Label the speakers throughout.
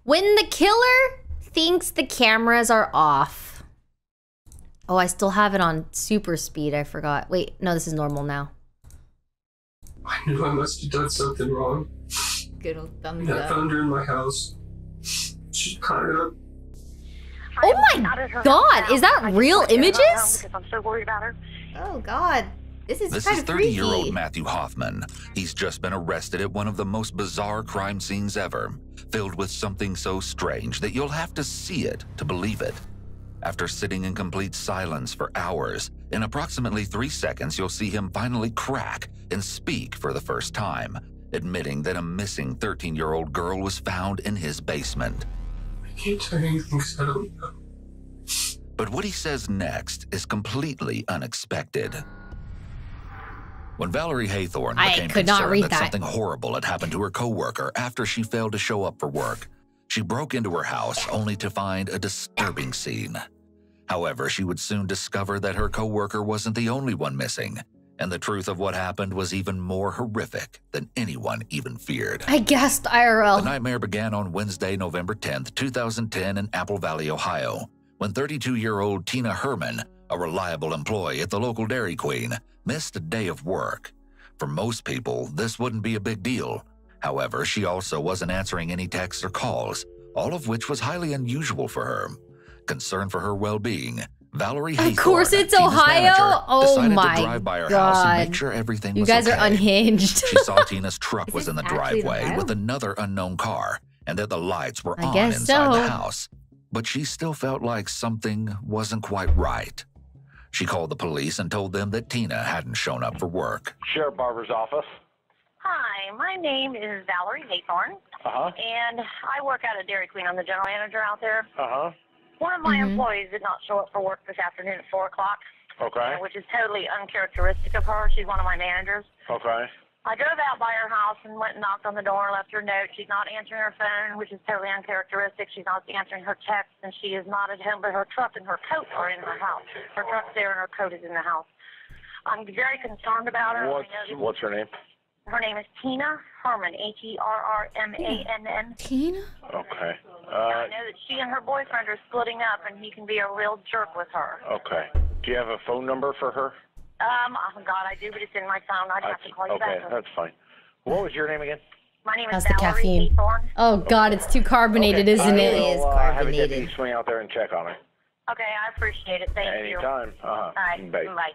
Speaker 1: When the killer thinks the cameras are off. Oh, I still have it on super speed. I forgot. Wait, no, this is normal now.
Speaker 2: I knew I must have done something wrong.
Speaker 1: Good old thumbs
Speaker 2: I
Speaker 1: up.
Speaker 2: found her in my house. She kind of...
Speaker 1: Oh my god, is that real images?
Speaker 3: I'm so worried about her.
Speaker 1: Oh god, this is
Speaker 4: This is 30-year-old Matthew Hoffman. He's just been arrested at one of the most bizarre crime scenes ever, filled with something so strange that you'll have to see it to believe it. After sitting in complete silence for hours, in approximately 3 seconds you'll see him finally crack and speak for the first time, admitting that a missing 13-year-old girl was found in his basement.
Speaker 2: I can't tell you anything because I don't know.
Speaker 4: But what he says next is completely unexpected. When Valkyrae Haythorne became concerned that something horrible had happened to her coworker after she failed to show up for work, she broke into her house only to find a disturbing scene. However, she would soon discover that her coworker wasn't the only one missing, and the truth of what happened was even more horrific than anyone even feared.
Speaker 1: I guessed IRL.
Speaker 4: The nightmare began on Wednesday, November 10th, 2010 in Apple Valley, Ohio, when 32-year-old Tina Herman, a reliable employee at the local Dairy Queen, missed a day of work. For most people, this wouldn't be a big deal. However, she also wasn't answering any texts or calls, all of which was highly unusual for her. Concerned for her well-being, Valkyrae Haythorne,
Speaker 1: of course it's
Speaker 4: Tina's
Speaker 1: Ohio.
Speaker 4: manager,
Speaker 1: Oh
Speaker 4: decided
Speaker 1: my
Speaker 4: to drive by her
Speaker 1: god!
Speaker 4: house and make sure everything was
Speaker 1: you guys
Speaker 4: okay.
Speaker 1: are unhinged.
Speaker 4: She saw Tina's truck was in the driveway with another unknown car, and that the lights were on inside the house. But she still felt like something wasn't quite right. She called the police and told them that Tina hadn't shown up for work.
Speaker 5: Sheriff Barber's office.
Speaker 3: Hi, my name is Valkyrae Haythorne. And I work at a Dairy Queen. I'm the general manager out there. One of my employees did not show up for work this afternoon at 4 o'clock. Which is totally uncharacteristic of her. She's one of my managers. I drove out by her house and went and knocked on the door and left her a note. She's not answering her phone, which is totally uncharacteristic. She's not answering her texts, and she is not at home, but her truck and her coat are in her house. Her truck's there and her coat is in the house. I'm very concerned about her.
Speaker 5: What's her name?
Speaker 3: Her name is Tina Herman, H-E-R-R-M-A-N-N.
Speaker 1: Tina?
Speaker 5: Okay.
Speaker 3: I know that she and her boyfriend are splitting up, and he can be a real jerk with her.
Speaker 5: Okay. Do you have a phone number for her?
Speaker 3: Oh, God, I do, but it's in my phone. I'd have to call you back.
Speaker 5: Okay, that's fine. What was your name again?
Speaker 3: My name is
Speaker 1: Valkyrae Haythorne. Oh, God, it's too carbonated, isn't it? It is carbonated.
Speaker 5: Have a deputy swing out there and check on her.
Speaker 3: Okay, I appreciate it. Thank you.
Speaker 5: Anytime.
Speaker 3: All right, bye.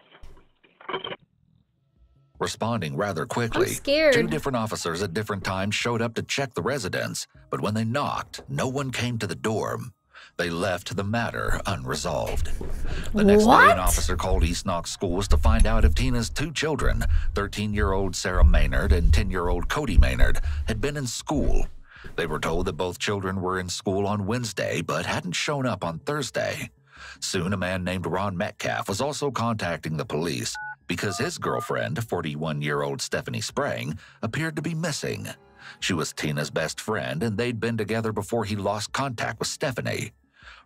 Speaker 4: Responding rather quickly,
Speaker 1: I'm scared.
Speaker 4: 2 different officers at different times showed up to check the residence, but when they knocked, no one came to the door. They left the matter unresolved. The next day, an officer called East Knox Schools to find out if Tina's 2 children, 13-year-old Sarah Maynard and 10-year-old Cody Maynard, had been in school. They were told that both children were in school on Wednesday, but hadn't shown up on Thursday. Soon, a man named Ron Metcalf was also contacting the police because his girlfriend, 41-year-old Stephanie Sprang, appeared to be missing. She was Tina's best friend, and they'd been together before he lost contact with Stephanie.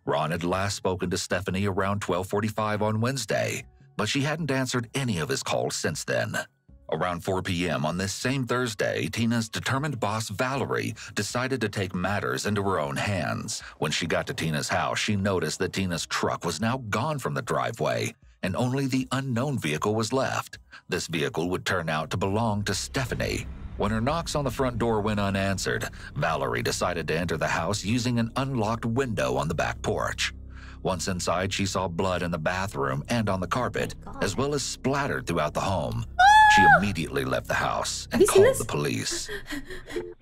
Speaker 4: Ron had last spoken to Stephanie around 12:45 on Wednesday, but she hadn't answered any of his calls since then. Around 4 p.m. on this same Thursday, Tina's determined boss, Valkyrae, decided to take matters into her own hands. When she got to Tina's house, she noticed that Tina's truck was now gone from the driveway, and only the unknown vehicle was left. This vehicle would turn out to belong to Stephanie. When her knocks on the front door went unanswered, Valkyrae decided to enter the house using an unlocked window on the back porch. Once inside, she saw blood in the bathroom and on the carpet, as well as splattered throughout the home. She immediately left the house and called the police.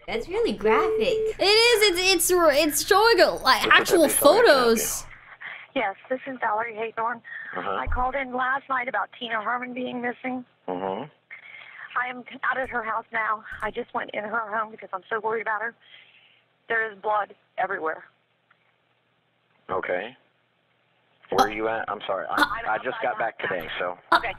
Speaker 6: That's really graphic.
Speaker 1: It is. It's showing like actual photos.
Speaker 3: Yes, this is Valkyrae Haythorne. I called in last night about Tina Herman being missing. I am out at her house now. I just went in her home because I'm so worried about her. There is blood everywhere.
Speaker 5: Okay. Where are you at? I'm sorry. I just got back today, so.
Speaker 3: Okay.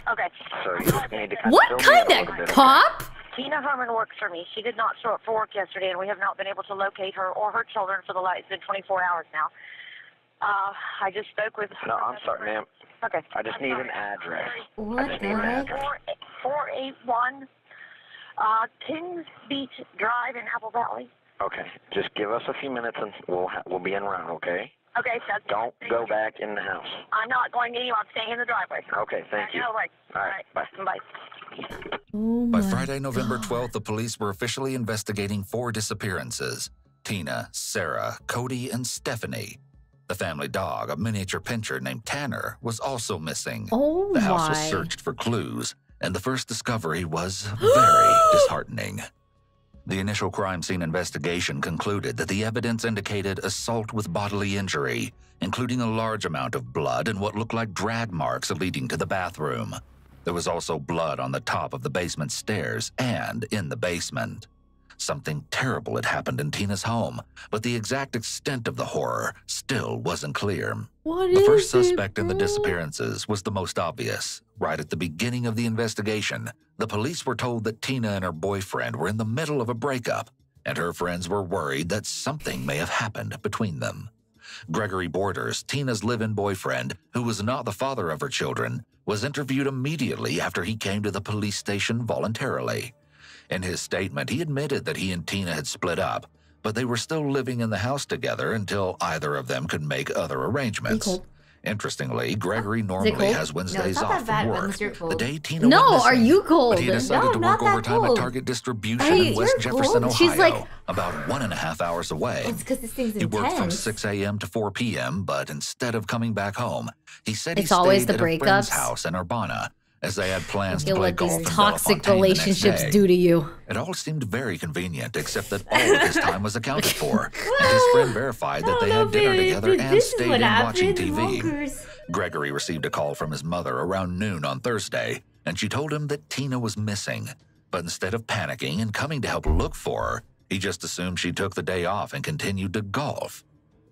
Speaker 5: So you need to kind
Speaker 1: What
Speaker 5: of fill me in a
Speaker 1: kind
Speaker 5: little
Speaker 1: of
Speaker 5: bit.
Speaker 1: cop?
Speaker 3: Tina Herman works for me. She did not show up for work yesterday, and we have not been able to locate her or her children for the last 24 hours now. I just spoke with...
Speaker 5: No, I'm sorry, ma'am.
Speaker 3: Okay.
Speaker 5: I just need an address.
Speaker 6: What the heck?
Speaker 3: 481 Kings Beach Drive in Apple Valley.
Speaker 5: Okay, just give us a few minutes and we'll be en route, okay?
Speaker 3: Okay, so
Speaker 5: Don't go back in the house.
Speaker 3: I'm not going anywhere. I'm staying in the driveway.
Speaker 5: Okay, thank you.
Speaker 3: No, right.
Speaker 5: All right, bye.
Speaker 3: Bye.
Speaker 1: Oh
Speaker 4: By
Speaker 1: my
Speaker 4: Friday, November
Speaker 1: God.
Speaker 4: 12th, the police were officially investigating 4 disappearances: Tina, Sarah, Cody, and Stephanie. The family dog, a miniature pinscher named Tanner, was also missing.
Speaker 1: Oh
Speaker 4: The house was
Speaker 1: my.
Speaker 4: searched for clues, and the first discovery was very disheartening. The initial crime scene investigation concluded that the evidence indicated assault with bodily injury, including a large amount of blood and what looked like drag marks leading to the bathroom. There was also blood on the top of the basement stairs and in the basement. Something terrible had happened in Tina's home, but the exact extent of the horror still wasn't clear. The first suspect in the disappearances was the most obvious. Right at the beginning of the investigation, the police were told that Tina and her boyfriend were in the middle of a breakup, and her friends were worried that something may have happened between them. Gregory Borders, Tina's live-in boyfriend, who was not the father of her children, was interviewed immediately after he came to the police station voluntarily. In his statement, he admitted that he and Tina had split up, but they were still living in the house together until either of them could make other arrangements. Interestingly, Gregory normally has Wednesdays off from work. The day Tina went missing,
Speaker 1: are you cold?
Speaker 4: but he decided to work overtime at Target Distribution in West Jefferson, Ohio,
Speaker 1: She's like,
Speaker 4: about 1.5 hours away.
Speaker 6: It's because this thing's
Speaker 4: He worked from
Speaker 6: intense.
Speaker 4: 6 a.m. to 4 p.m., but instead of coming back home, he said he
Speaker 1: It's always
Speaker 4: stayed
Speaker 1: the
Speaker 4: at a friend's
Speaker 1: breakups.
Speaker 4: house in Urbana, as they had plans to
Speaker 1: feel
Speaker 4: play
Speaker 1: what
Speaker 4: golf
Speaker 1: these
Speaker 4: in
Speaker 1: toxic
Speaker 4: Bellefontaine the next
Speaker 1: relationships
Speaker 4: day.
Speaker 1: do to you.
Speaker 4: It all seemed very convenient, except that all of his time was accounted for, and his friend verified that they had dinner together and stayed in watching TV. Gregory received a call from his mother around noon on Thursday, and she told him that Tina was missing. But instead of panicking and coming to help look for her, he just assumed she took the day off and continued to golf.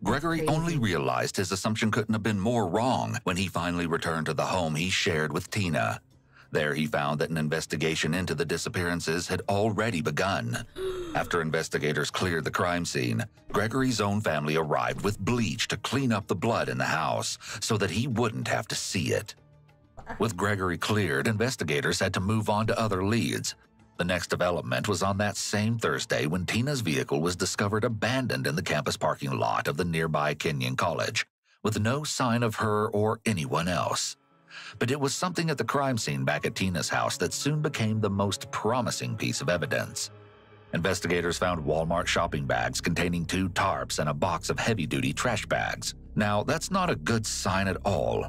Speaker 4: Gregory only realized his assumption couldn't have been more wrong when he finally returned to the home he shared with Tina. There he found that an investigation into the disappearances had already begun. After investigators cleared the crime scene, Gregory's own family arrived with bleach to clean up the blood in the house so that he wouldn't have to see it. With Gregory cleared, investigators had to move on to other leads. The next development was on that same Thursday when Tina's vehicle was discovered abandoned in the campus parking lot of the nearby Kenyon College, with no sign of her or anyone else. But it was something at the crime scene back at Tina's house that soon became the most promising piece of evidence. Investigators found Walmart shopping bags containing 2 tarps and a box of heavy-duty trash bags. Now, that's not a good sign at all.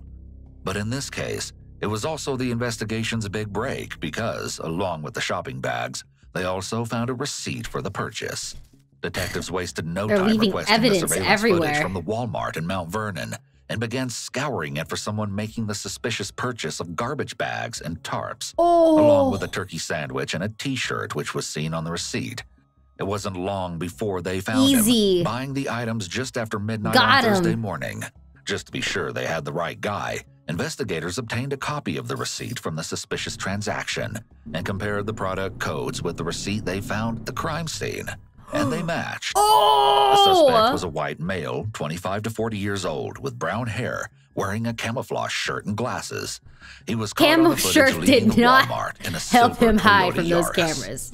Speaker 4: But in this case, it was also the investigation's big break because, along with the shopping bags, they also found a receipt for the purchase. Detectives wasted no
Speaker 1: They're
Speaker 4: time
Speaker 1: leaving
Speaker 4: requesting the
Speaker 1: evidence
Speaker 4: surveillance
Speaker 1: everywhere.
Speaker 4: footage from the Walmart in Mount Vernon and began scouring it for someone making the suspicious purchase of garbage bags and tarps, along with a turkey sandwich and a t-shirt which was seen on the receipt. It wasn't long before they found him, buying the items just after midnight on Thursday morning. Just to be sure they had the right guy, investigators obtained a copy of the receipt from the suspicious transaction and compared the product codes with the receipt they found at the crime scene. And they matched. The suspect was a white male, 25 to 40 years old, with brown hair, wearing a camouflage shirt and glasses. He was caught on the footage leaving the Walmart in a
Speaker 1: help
Speaker 4: silver
Speaker 1: him hide
Speaker 4: Toyota
Speaker 1: from those
Speaker 4: Yaris.
Speaker 1: cameras.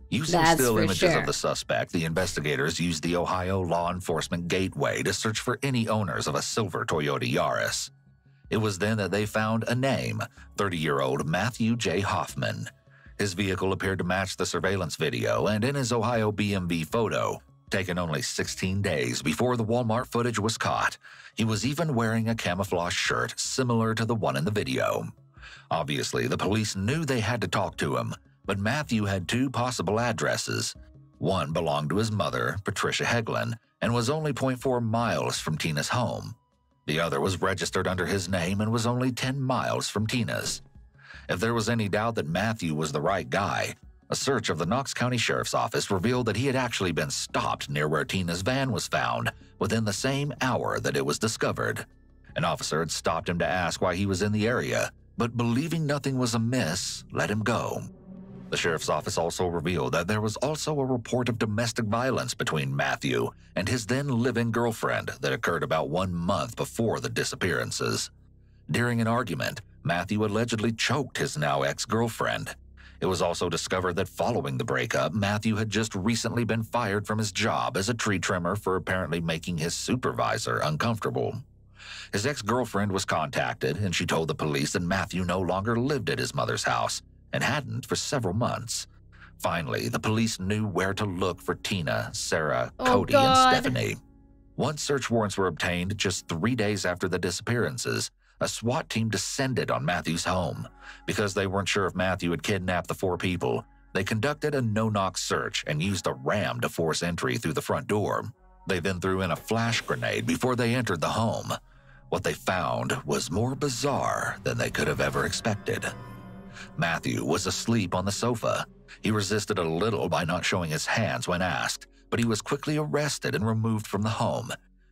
Speaker 4: Using still images of the suspect, the investigators used the Ohio Law Enforcement Gateway to search for any owners of a silver Toyota Yaris. It was then that they found a name, 30-year-old Matthew J. Hoffman. His vehicle appeared to match the surveillance video, and in his Ohio BMV photo, taken only 16 days before the Walmart footage was caught, he was even wearing a camouflage shirt similar to the one in the video. Obviously, the police knew they had to talk to him, but Matthew had 2 possible addresses. One belonged to his mother, Patricia Heglin, and was only 0.4 miles from Tina's home. The other was registered under his name and was only 10 miles from Tina's. If there was any doubt that Matthew was the right guy, a search of the Knox County Sheriff's Office revealed that he had actually been stopped near where Tina's van was found within the same hour that it was discovered. An officer had stopped him to ask why he was in the area, but believing nothing was amiss, let him go. The Sheriff's Office also revealed that there was also a report of domestic violence between Matthew and his then-living girlfriend that occurred about 1 month before the disappearances. During an argument, Matthew allegedly choked his now ex-girlfriend. It was also discovered that following the breakup, Matthew had just recently been fired from his job as a tree trimmer for apparently making his supervisor uncomfortable. His ex-girlfriend was contacted, and she told the police that Matthew no longer lived at his mother's house and hadn't for several months. Finally, the police knew where to look for Tina, Sarah, Cody, and Stephanie. Once search warrants were obtained just 3 days after the disappearances, a SWAT team descended on Matthew's home. Because they weren't sure if Matthew had kidnapped the 4 people, they conducted a no-knock search and used a ram to force entry through the front door. They then threw in a flash grenade before they entered the home. What they found was more bizarre than they could have ever expected. Matthew was asleep on the sofa. He resisted a little by not showing his hands when asked, but he was quickly arrested and removed from the home.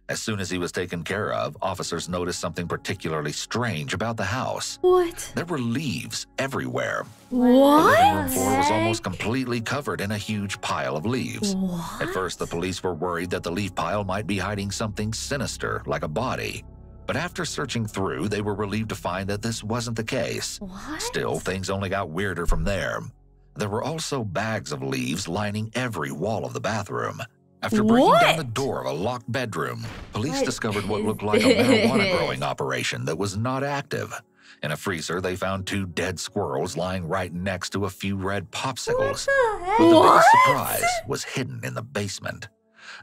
Speaker 4: As soon as he was taken care of, officers noticed something particularly strange about the house.
Speaker 1: What?
Speaker 4: There were leaves everywhere.
Speaker 1: What?
Speaker 4: The living room floor was almost completely covered in a huge pile of leaves.
Speaker 1: What?
Speaker 4: At first, the police were worried that the leaf pile might be hiding something sinister, like a body. But after searching through, they were relieved to find that this wasn't the case.
Speaker 1: What?
Speaker 4: Still, things only got weirder from there. There were also bags of leaves lining every wall of the bathroom. After breaking down the door of a locked bedroom, police discovered what looked like a marijuana growing operation that was not active. In a freezer, they found 2 dead squirrels lying right next to a few red popsicles. But the biggest surprise was hidden in the basement.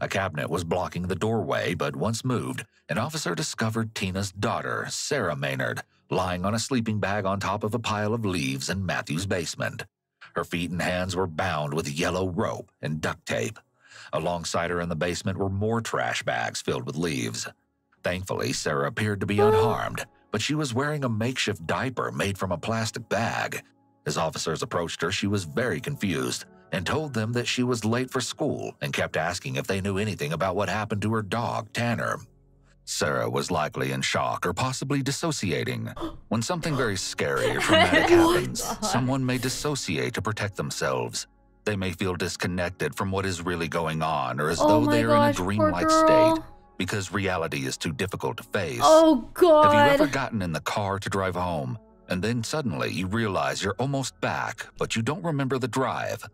Speaker 4: A cabinet was blocking the doorway, but once moved, an officer discovered Tina's daughter, Sarah Maynard, lying on a sleeping bag on top of a pile of leaves in Matthew's basement. Her feet and hands were bound with yellow rope and duct tape. Alongside her in the basement were more trash bags filled with leaves. Thankfully, Sarah appeared to be unharmed, but she was wearing a makeshift diaper made from a plastic bag. As officers approached her, she was very confused and told them that she was late for school and kept asking if they knew anything about what happened to her dog, Tanner. Sarah was likely in shock or possibly dissociating. When something very scary or traumatic happens, someone may dissociate to protect themselves. They may feel disconnected from what is really going on or as though they are in a dreamlike state because reality is too difficult to face.
Speaker 1: Oh, God.
Speaker 4: Have you ever gotten in the car to drive home and then suddenly you realize you're almost back, but you don't remember the drive?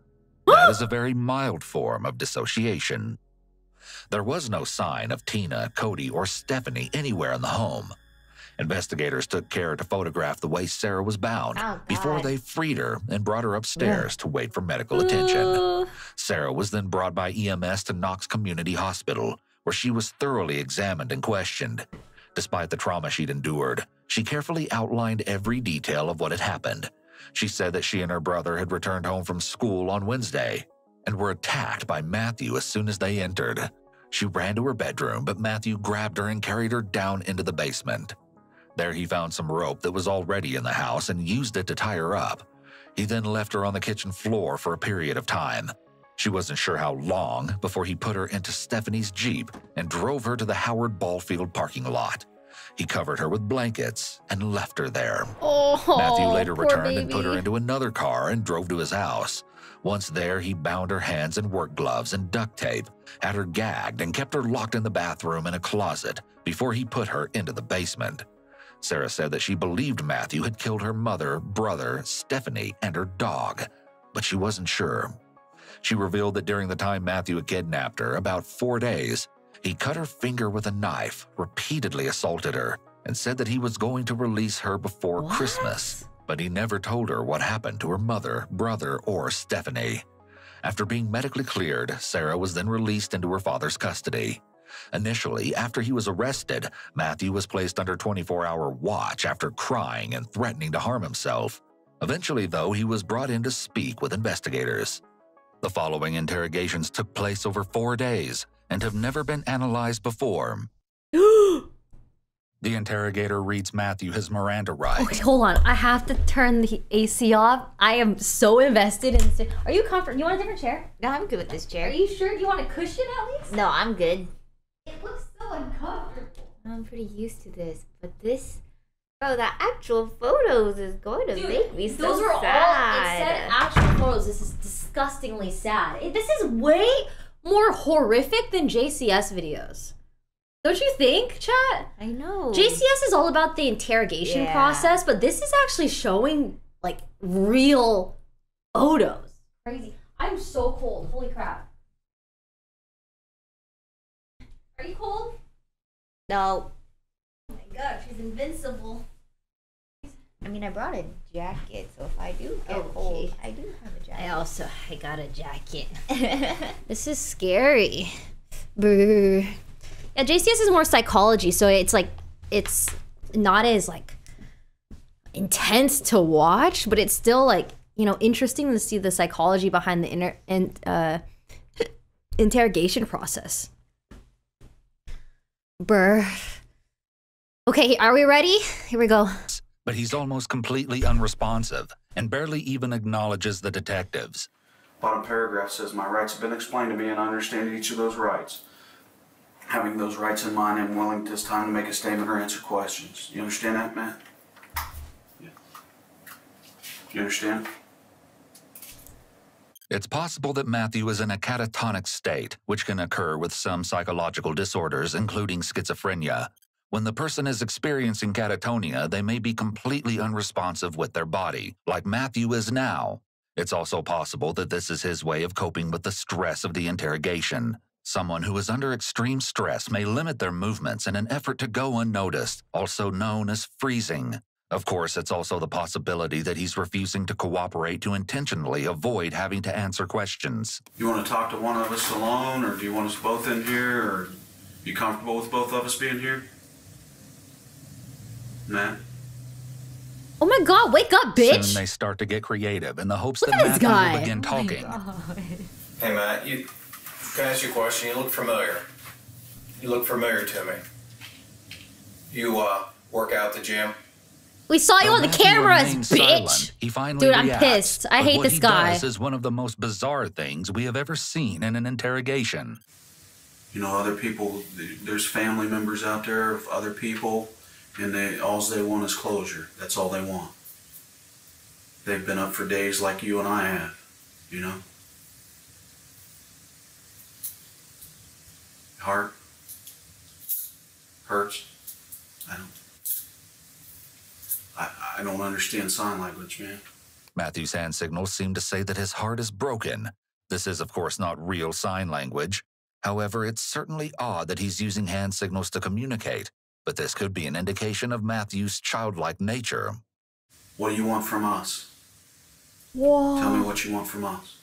Speaker 4: That is a very mild form of dissociation. There was no sign of Tina, Cody, or Stephanie anywhere in the home. Investigators took care to photograph the way Sarah was bound before they freed her and brought her upstairs to wait for medical attention. Sarah was then brought by EMS to Knox Community Hospital, where she was thoroughly examined and questioned. Despite the trauma she'd endured, she carefully outlined every detail of what had happened. She said that she and her brother had returned home from school on Wednesday and were attacked by Matthew as soon as they entered. She ran to her bedroom, but Matthew grabbed her and carried her down into the basement. There he found some rope that was already in the house and used it to tie her up. He then left her on the kitchen floor for a period of time. She wasn't sure how long before he put her into Stephanie's Jeep and drove her to the Howard Ballfield parking lot. He covered her with blankets and left her there. Matthew later returned and put her into another car and drove to his house. Once there, he bound her hands in work gloves and duct tape, had her gagged, and kept her locked in the bathroom in a closet before he put her into the basement. Sarah said that she believed Matthew had killed her mother, brother, Stephanie, and her dog, but she wasn't sure. She revealed that during the time Matthew had kidnapped her, about 4 days, he cut her finger with a knife, repeatedly assaulted her, and said that he was going to release her before Christmas. But he never told her what happened to her mother, brother, or Stephanie. After being medically cleared, Sarah was then released into her father's custody. Initially, after he was arrested, Matthew was placed under 24-hour watch after crying and threatening to harm himself. Eventually, though, he was brought in to speak with investigators. The following interrogations took place over 4 days and have never been analyzed before. The interrogator reads Matthew his Miranda rights.
Speaker 1: Okay, hold on. I have to turn the AC off. I am so invested in this. Are you comfortable? You want a different chair?
Speaker 6: No, I'm good with this chair.
Speaker 1: Are you sure? Do you want a cushion at least?
Speaker 6: No, I'm good.
Speaker 1: It looks so uncomfortable.
Speaker 6: I'm pretty used to this, but this... Oh, the actual photos is going to make me so
Speaker 1: those are
Speaker 6: sad.
Speaker 1: It said actual photos. This is disgustingly sad. This is way more horrific than JCS videos. Don't you think, chat?
Speaker 6: I know.
Speaker 1: JCS is all about the interrogation process, but this is actually showing like real photos. Crazy. I'm so cold. Holy crap. Are you cold?
Speaker 6: No.
Speaker 1: Oh my god, she's invincible.
Speaker 6: I mean, I brought a jacket, so if I do get cold, I do have a jacket.
Speaker 1: I got a jacket. This is scary. Brr. Yeah, JCS is more psychology, so it's like, it's not as like intense to watch, but it's still like, you know, interesting to see the psychology behind the interrogation process. Brr. Okay, are we ready? Here we go.
Speaker 4: But he's almost completely unresponsive and barely even acknowledges the detectives.
Speaker 7: Bottom paragraph says, my rights have been explained to me and I understand each of those rights. Having those rights in mind, I'm willing at this time to make a statement or answer questions. You understand that, Matt? Yeah. You understand?
Speaker 4: It's possible that Matthew is in a catatonic state, which can occur with some psychological disorders, including schizophrenia. When the person is experiencing catatonia, they may be completely unresponsive with their body, like Matthew is now. It's also possible that this is his way of coping with the stress of the interrogation. Someone who is under extreme stress may limit their movements in an effort to go unnoticed, also known as freezing. Of course, it's also the possibility that he's refusing to cooperate to intentionally avoid having to answer questions.
Speaker 7: You want to talk to one of us alone, or do you want us both in here, or you comfortable with both of us being here? Matt?
Speaker 1: Oh my god, wake up, bitch!
Speaker 4: Soon they start to get creative in the hopes
Speaker 1: Look
Speaker 4: that
Speaker 1: at this
Speaker 4: Matthew
Speaker 1: guy.
Speaker 4: will begin talking.
Speaker 8: Hey, Matt, can I ask you a question? You look familiar. You look familiar to me. You, work out at the gym?
Speaker 1: We saw you on the cameras, bitch!
Speaker 4: Silent, he finally
Speaker 1: Dude, I'm
Speaker 4: reacts,
Speaker 1: pissed. I
Speaker 4: but
Speaker 1: hate
Speaker 4: what
Speaker 1: this
Speaker 4: he
Speaker 1: guy.
Speaker 4: does is one of the most bizarre things we have ever seen in an interrogation.
Speaker 7: You know, other people, there's family members out there of other people, and all they want is closure. That's all they want. They've been up for days like you and I have, you know? Heart hurts. I don't understand sign language, man.
Speaker 4: Matthew's hand signals seem to say that his heart is broken. This is, of course, not real sign language. However, it's certainly odd that he's using hand signals to communicate, but this could be an indication of Matthew's childlike nature.
Speaker 7: What do you want from us?
Speaker 1: What?
Speaker 7: Tell me what you want from us.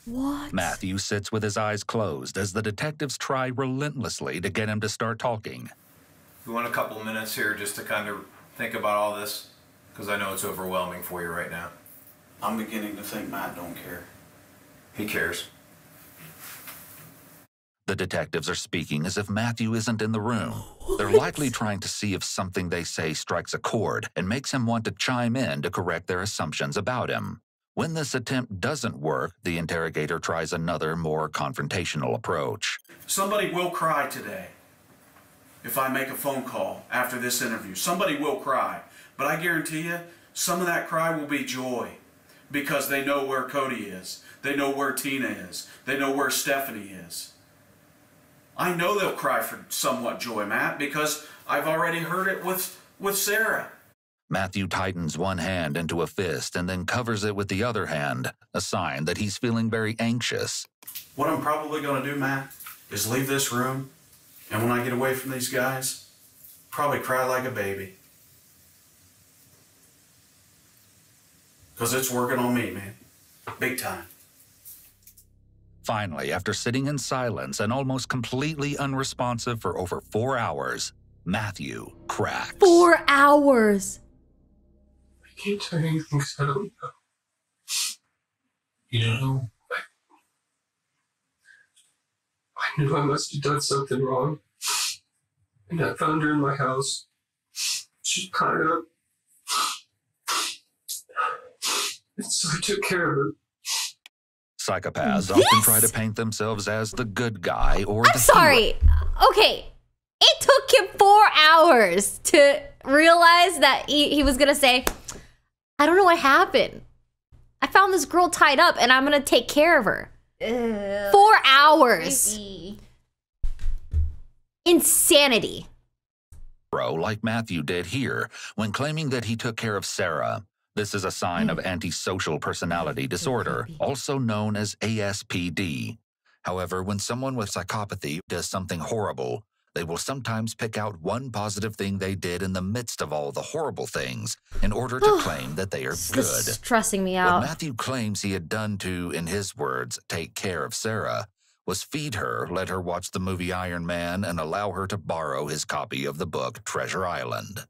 Speaker 1: What?
Speaker 4: Matthew sits with his eyes closed as the detectives try relentlessly to get him to start talking.
Speaker 8: We want a couple of minutes here just to kind of think about all this, because I know it's overwhelming for you right now.
Speaker 7: I'm beginning to think Matt don't care.
Speaker 8: He cares.
Speaker 4: The detectives are speaking as if Matthew isn't in the room. They're likely trying to see if something they say strikes a chord and makes him want to chime in to correct their assumptions about him. When this attempt doesn't work, the interrogator tries another, more confrontational approach.
Speaker 7: Somebody will cry today. If I make a phone call after this interview, somebody will cry. But I guarantee you, some of that cry will be joy. Because they know where Cody is. They know where Tina is. They know where Stephanie is. I know they'll cry for somewhat joy, Matt, because I've already heard it with Sarah.
Speaker 4: Matthew tightens one hand into a fist and then covers it with the other hand, a sign that he's feeling very anxious.
Speaker 7: What I'm probably going to do, Matt, is leave this room, and when I get away from these guys, probably cry like a baby. Because it's working on me, man. Big time.
Speaker 4: Finally, after sitting in silence and almost completely unresponsive for over 4 hours, Matthew cracks.
Speaker 1: 4 hours!
Speaker 2: I can't tell you anything because I don't know. You know, I knew I must have done something wrong. And I found her in my house. She's tied up. And so I took care of her.
Speaker 4: Psychopaths often try to paint themselves as the good guy or the
Speaker 1: I'm sorry. Okay. It took him 4 hours to realize that he was going to say, I don't know what happened. I found this girl tied up and I'm going to take care of her. 4 hours.
Speaker 6: Creepy.
Speaker 1: Insanity.
Speaker 4: hero like Matthew did here when claiming that he took care of Sarah. This is a sign of antisocial personality disorder, also known as ASPD. However, when someone with psychopathy does something horrible, they will sometimes pick out one positive thing they did in the midst of all the horrible things in order to claim that they are good.
Speaker 1: This is stressing me out.
Speaker 4: What Matthew claims he had done to, in his words, take care of Sarah was feed her, let her watch the movie Iron Man, and allow her to borrow his copy of the book Treasure Island.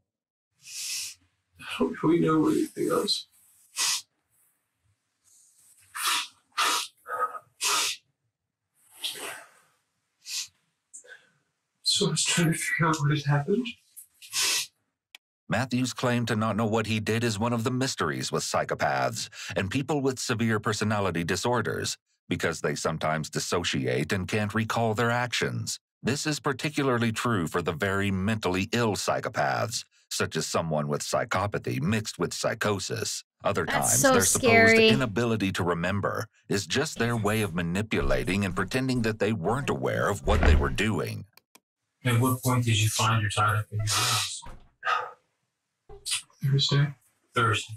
Speaker 2: How do we know anything else? So I was trying to figure out what had happened.
Speaker 4: Matthew's claim to not know what he did is one of the mysteries with psychopaths and people with severe personality disorders, because they sometimes dissociate and can't recall their actions. This is particularly true for the very mentally ill psychopaths, such as someone with psychopathy mixed with psychosis. Other times, their supposed inability to remember is just their way of manipulating and pretending that they weren't aware of what they were doing.
Speaker 9: At what point did you find her tied up in your house? Thursday.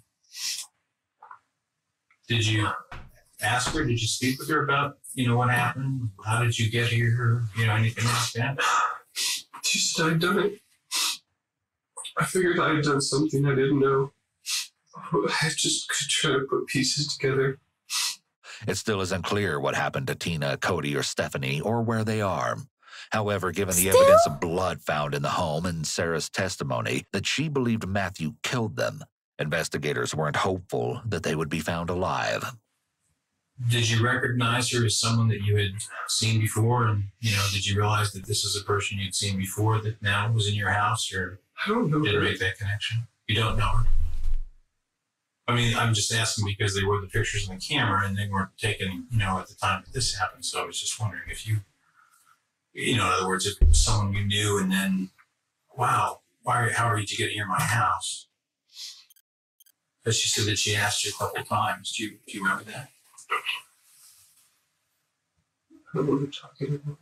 Speaker 9: Did you ask her? Did you speak with her about, what happened? How did you get here? Anything like that?
Speaker 2: She said I'd done it. I figured I had done something I didn't know. I just could try to put pieces together.
Speaker 4: It still isn't clear what happened to Tina, Cody, or Stephanie, or where they are. However, given the evidence of blood found in the home and Sarah's testimony that she believed Matthew killed them, investigators weren't hopeful that they would be found alive.
Speaker 9: Did you recognize her as someone that you had seen before? And, did you realize that this is a person you'd seen before that now was in your house? Or
Speaker 2: I don't know.
Speaker 9: Didn't make that connection? You don't know her? I mean, I'm just asking because they were the pictures on the camera and they weren't taken, at the time that this happened. So I was just wondering if you, in other words, if it was someone you knew and then, wow, how did you get here in my house? Because she said that she asked you a couple of times. Do you remember that?
Speaker 2: I don't know what you're talking about.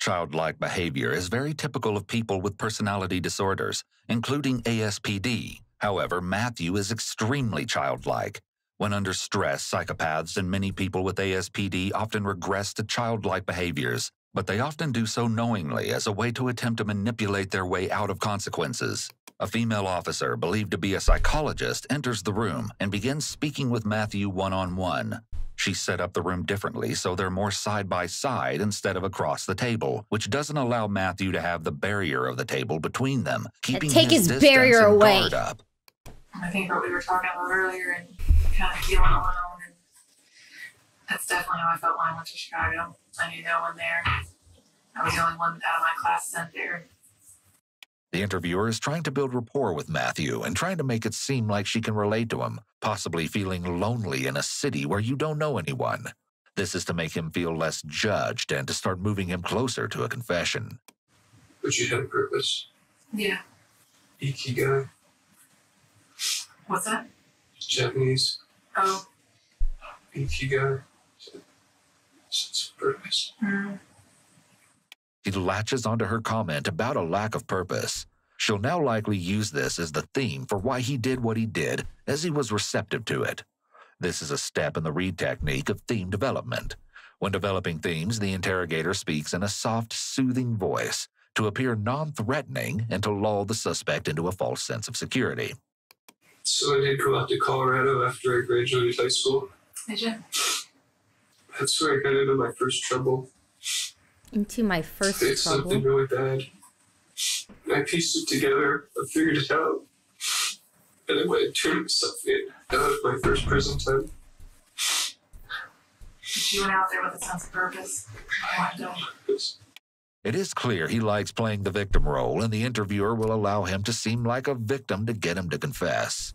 Speaker 4: Childlike behavior is very typical of people with personality disorders, including ASPD. However, Matthew is extremely childlike. When under stress, psychopaths and many people with ASPD often regress to childlike behaviors, but they often do so knowingly as a way to attempt to manipulate their way out of consequences. A female officer, believed to be a psychologist, enters the room and begins speaking with Matthew one-on-one. She set up the room differently so they're more side by side instead of across the table, which doesn't allow Matthew to have the barrier of the table between them, keeping his barrier away. Guard up.
Speaker 10: I think what we were talking about earlier and kind of feeling alone, and that's definitely how I felt when I went to Chicago. I knew no one there. I was the only one out of my class sent there.
Speaker 4: The interviewer is trying to build rapport with Matthew and trying to make it seem like she can relate to him, possibly feeling lonely in a city where you don't know anyone. This is to make him feel less judged and to start moving him closer to a confession.
Speaker 2: But you had a purpose.
Speaker 10: Yeah.
Speaker 2: Ikigai.
Speaker 10: What's that?
Speaker 2: Japanese.
Speaker 10: Oh.
Speaker 2: Ikigai. Sense of purpose.
Speaker 10: Mm.
Speaker 4: He latches onto her comment about a lack of purpose. She'll now likely use this as the theme for why he did what he did, as he was receptive to it. This is a step in the read technique of theme development. When developing themes, the interrogator speaks in a soft, soothing voice to appear non-threatening and to lull the suspect into a false sense of security.
Speaker 2: So I did go out to Colorado after I graduated high school.
Speaker 10: Did you?
Speaker 2: That's where I got into my first trouble.
Speaker 1: Into my first
Speaker 2: it's
Speaker 1: trouble?
Speaker 2: Something really bad. I pieced it together. I figured it out. And I went and turned myself in out of my first prison time.
Speaker 10: You went out there with a sense of purpose.
Speaker 4: It is clear he likes playing the victim role, and the interviewer will allow him to seem like a victim to get him to confess.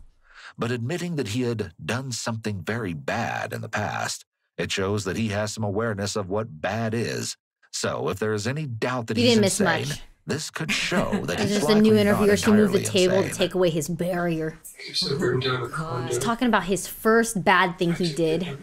Speaker 4: But admitting that he had done something very bad in the past, it shows that he has some awareness of what bad is. So if there is any doubt that he's insane, this could show that he's
Speaker 1: just
Speaker 4: likely
Speaker 1: a new interviewer. She moved the table
Speaker 4: insane.
Speaker 1: to take away his barrier. He's talking about his first bad thing he did.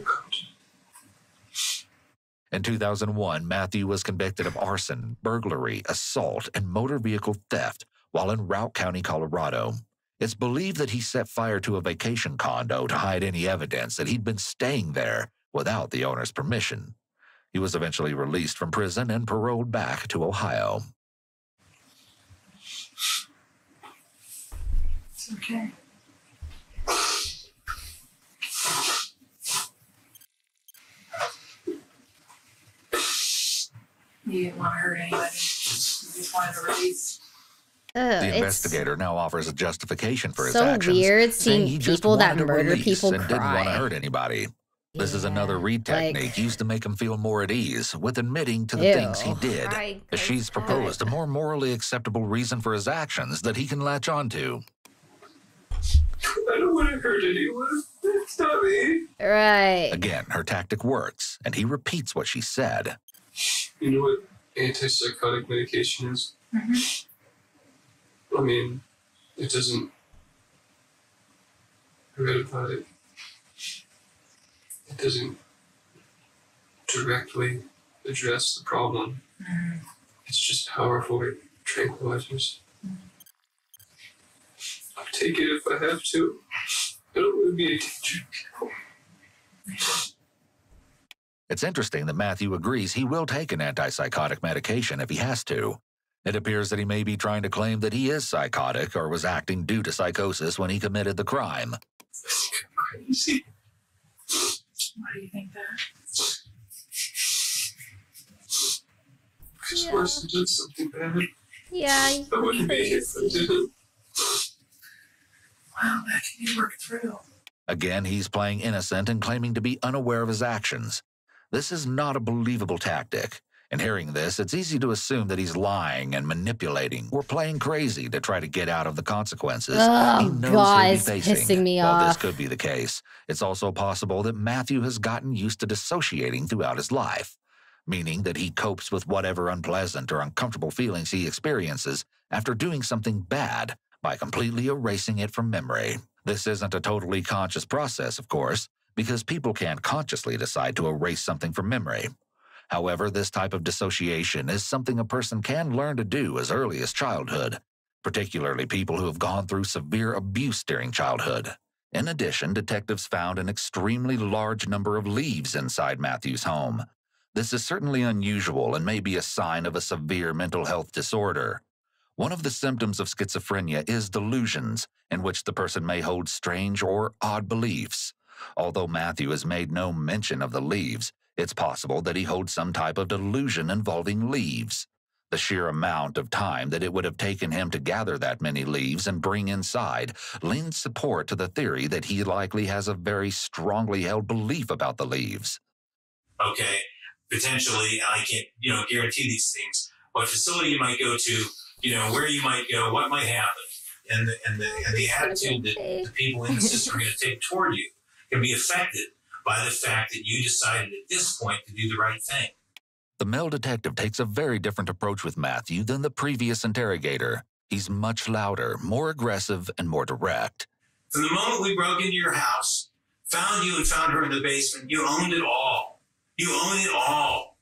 Speaker 4: In 2001, Matthew was convicted of arson, burglary, assault, and motor vehicle theft while in Routt County, Colorado. It's believed that he set fire to a vacation condo to hide any evidence that he'd been staying there without the owner's permission. He was eventually released from prison and paroled back to Ohio.
Speaker 10: It's okay. You didn't want to hurt anybody. You just wanted to release.
Speaker 4: The investigator now offers a justification for his
Speaker 1: so
Speaker 4: actions.
Speaker 1: Weird
Speaker 4: saying
Speaker 1: seeing
Speaker 4: he just
Speaker 1: people that
Speaker 4: wanted to
Speaker 1: murder
Speaker 4: release
Speaker 1: people
Speaker 4: and didn't want to
Speaker 1: cry.
Speaker 4: hurt anybody. This is another read technique used to make him feel more at ease with admitting to the
Speaker 1: Ew.
Speaker 4: things he did.
Speaker 6: Cry,
Speaker 4: As she's proposed a more morally acceptable reason for his actions that he can latch onto.
Speaker 2: I don't want to hurt anyone. It's not me.
Speaker 1: Right.
Speaker 4: Again, her tactic works, and he repeats what she said.
Speaker 2: You know what antipsychotic medication is? I mean, it doesn't. I read about it. It doesn't directly address the problem. It's just powerful tranquilizers. I'll take it if I have to. I don't want to be a teacher.
Speaker 4: It's interesting that Matthew agrees he will take an antipsychotic medication if he has to. It appears that he may be trying to claim that he is psychotic or was acting due to psychosis when he committed the crime.
Speaker 2: Crazy.
Speaker 10: Why do you think that?
Speaker 2: Because Marcy did something bad.
Speaker 1: Yeah.
Speaker 2: I wouldn't be here if I didn't.
Speaker 10: Wow, that can be worked through.
Speaker 4: Again, he's playing innocent and claiming to be unaware of his actions. This is not a believable tactic. And hearing this, it's easy to assume that he's lying and manipulating or playing crazy to try to get out of the consequences
Speaker 1: Oh,
Speaker 4: he knows
Speaker 1: God,
Speaker 4: he'll be
Speaker 1: it's
Speaker 4: facing.
Speaker 1: pissing me
Speaker 4: While this
Speaker 1: off.
Speaker 4: could be the case, it's also possible that Matthew has gotten used to dissociating throughout his life, meaning that he copes with whatever unpleasant or uncomfortable feelings he experiences after doing something bad by completely erasing it from memory. This isn't a totally conscious process, of course, because people can't consciously decide to erase something from memory. However, this type of dissociation is something a person can learn to do as early as childhood, particularly people who have gone through severe abuse during childhood. In addition, detectives found an extremely large number of leaves inside Matthew's home. This is certainly unusual and may be a sign of a severe mental health disorder. One of the symptoms of schizophrenia is delusions, in which the person may hold strange or odd beliefs. Although Matthew has made no mention of the leaves, it's possible that he holds some type of delusion involving leaves. The sheer amount of time that it would have taken him to gather that many leaves and bring inside lends support to the theory that he likely has a very strongly held belief about the leaves.
Speaker 9: Okay, potentially, I can't, guarantee these things. What facility you might go to, where you might go, what might happen, and the attitude that the people in the system are going to take toward you can be affected by the fact that you decided at this point to do the right thing.
Speaker 4: The male detective takes a very different approach with Matthew than the previous interrogator. He's much louder, more aggressive, and more direct.
Speaker 9: From the moment we broke into your house, found you and found her in the basement, you owned it all. You own it all.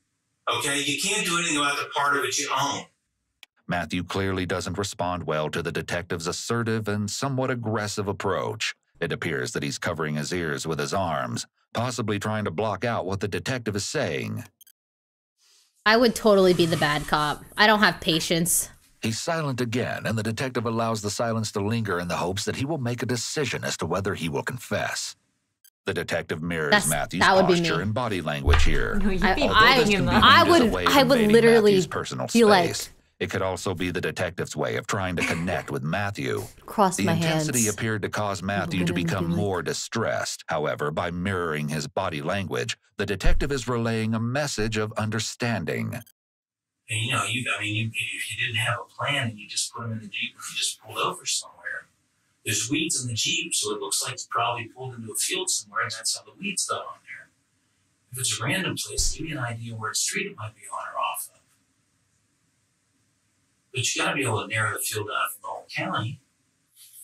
Speaker 9: Okay? You can't do anything about the part of it you own.
Speaker 4: Matthew clearly doesn't respond well to the detective's assertive and somewhat aggressive approach. It appears that he's covering his ears with his arms, possibly trying to block out what the detective is saying.
Speaker 1: I would totally be the bad cop. I don't have patience.
Speaker 4: He's silent again, and the detective allows the silence to linger in the hopes that he will make a decision as to whether he will confess. The detective mirrors Matthew's posture and body language here.
Speaker 6: No, you'd be
Speaker 1: I would literally be like,
Speaker 4: it could also be the detective's way of trying to connect with Matthew.
Speaker 1: Cross my hands.
Speaker 4: The intensity appeared to cause Matthew to become more distressed. However, by mirroring his body language, the detective is relaying a message of understanding.
Speaker 9: And if you didn't have a plan and you just put him in the Jeep and you just pulled over somewhere, there's weeds in the Jeep, so it looks like you probably pulled into a field somewhere and that's how the weeds got on there. If it's a random place, give me an idea where street it might be on or off of. But you got to be able to narrow the field down from the whole county.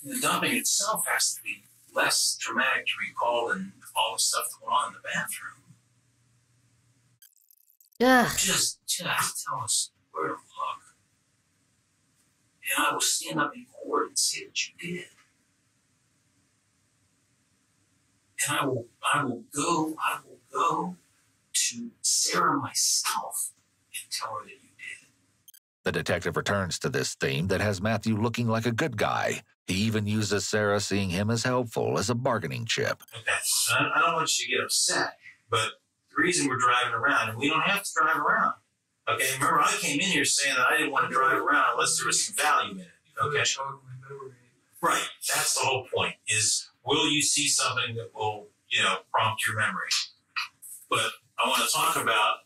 Speaker 9: And the dumping itself has to be less traumatic to recall than all the stuff that went on in the bathroom. Just tell us where to look. And I will stand up in court and say that you did. and I will go to Sarah myself and tell her that you did.
Speaker 4: The detective returns to this theme that has Matthew looking like a good guy. He even uses Sarah seeing him as helpful as a bargaining chip.
Speaker 9: Okay, I don't want you to get upset, but the reason we're driving around, and we don't have to drive around. Okay, remember I came in here saying that I didn't want to drive around unless there was some value in it. Okay, right. That's the whole point. Is will you see something that will, prompt your memory? But I want to talk about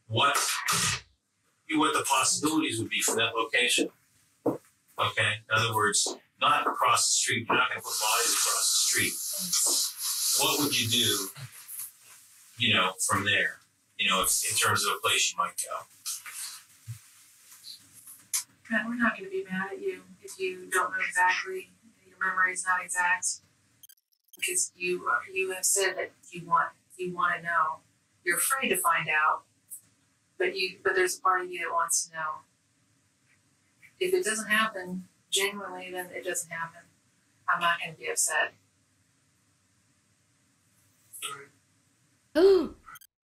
Speaker 9: what the possibilities would be for that location. Okay, in other words, not across the street. You're not going to put bodies across the street. What would you do? From there, in terms of a place you might go.
Speaker 10: Matt, we're not going to be mad at you if you don't know exactly. Your memory is not exact, because you have said that you want to know. You're afraid to find out, but there's a part of you that wants to know. If it doesn't happen genuinely, then it doesn't happen. I'm not going to be upset.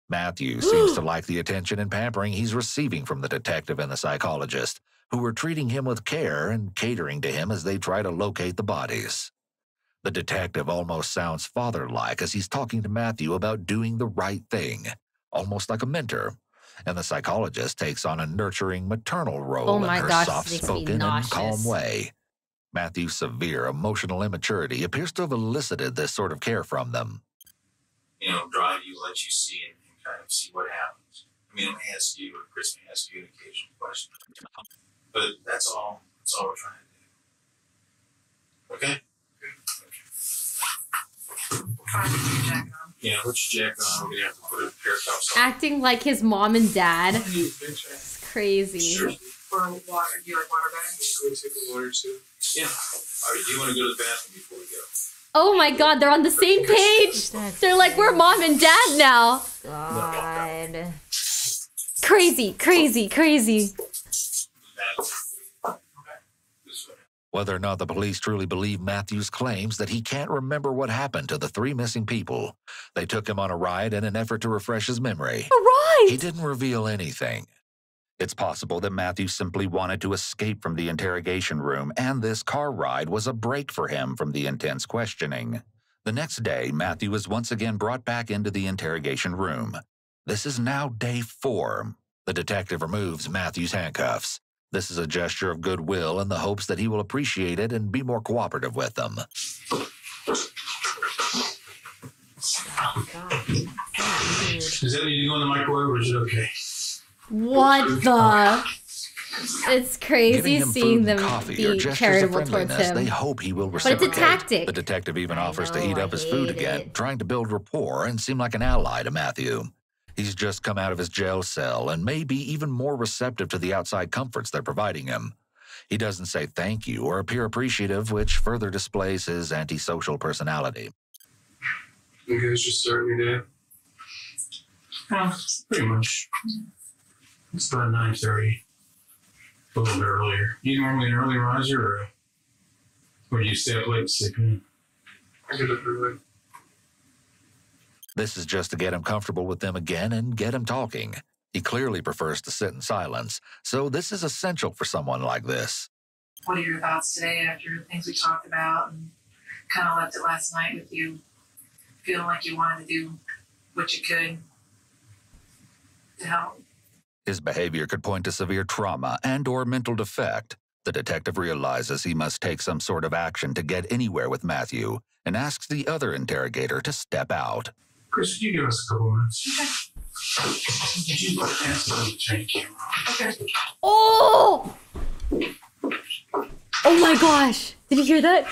Speaker 4: Matthew seems to like the attention and pampering he's receiving from the detective and the psychologist, who are treating him with care and catering to him as they try to locate the bodies. The detective almost sounds father-like as he's talking to Matthew about doing the right thing, almost like a mentor, and the psychologist takes on a nurturing maternal role in her soft-spoken and calm way. Matthew's severe emotional immaturity appears to have elicited this sort of care from them.
Speaker 9: Drive you, let you see it, and kind of see what happens. I mean, I may ask you, or Chris may ask you an occasional question. But that's all we're trying to do. Okay? Yeah, put your jacket on. We're going to have to put a pair of cuffs on.
Speaker 1: Acting like his mom and dad. It's crazy.
Speaker 9: Sure.
Speaker 10: Or water. Do you like water better?
Speaker 2: Can we take the water too?
Speaker 9: Yeah. All right, do you want to go to the bathroom before we go?
Speaker 1: Oh my god, they're on the same page. They're like, we're mom and dad now.
Speaker 6: God.
Speaker 1: Crazy, crazy, crazy.
Speaker 4: Whether or not the police truly believe Matthew's claims that he can't remember what happened to the 3 missing people, they took him on a ride in an effort to refresh his memory.
Speaker 1: A ride?
Speaker 4: He didn't reveal anything. It's possible that Matthew simply wanted to escape from the interrogation room, and this car ride was a break for him from the intense questioning. The next day, Matthew is once again brought back into the interrogation room. This is now day 4. The detective removes Matthew's handcuffs. This is a gesture of goodwill in the hopes that he will appreciate it and be more cooperative with them.
Speaker 9: Does that mean you go in the microwave, or is it okay?
Speaker 1: What the? It's crazy seeing them be
Speaker 4: charitable
Speaker 1: charitable towards him.
Speaker 4: They hope he will
Speaker 1: But
Speaker 4: reciprocate.
Speaker 1: it's a tactic.
Speaker 4: The detective even offers to heat up his food again, trying to build rapport and seem like an ally to Matthew. He's just come out of his jail cell and may be even more receptive to the outside comforts they're providing him. He doesn't say thank you or appear appreciative, which further displays his antisocial personality.
Speaker 2: You guys just starting your day?
Speaker 9: Pretty much. It's about 9:30. A little bit earlier. You normally an early riser, or do you stay up late to sleep in?
Speaker 2: I get up early.
Speaker 4: This is just to get him comfortable with them again and get him talking. He clearly prefers to sit in silence, so this is essential for someone like this.
Speaker 10: What are your thoughts today after the things we talked about, and kind of left it last night with you feeling like you wanted to do what you could to help?
Speaker 4: His behavior could point to severe trauma and/or mental defect. The detective realizes he must take some sort of action to get anywhere with Matthew and asks the other interrogator to step out.
Speaker 9: Chris, would you give us a couple minutes? Okay. Did you answer the chain camera?
Speaker 10: Okay.
Speaker 1: Oh! Oh my gosh! Did you hear that?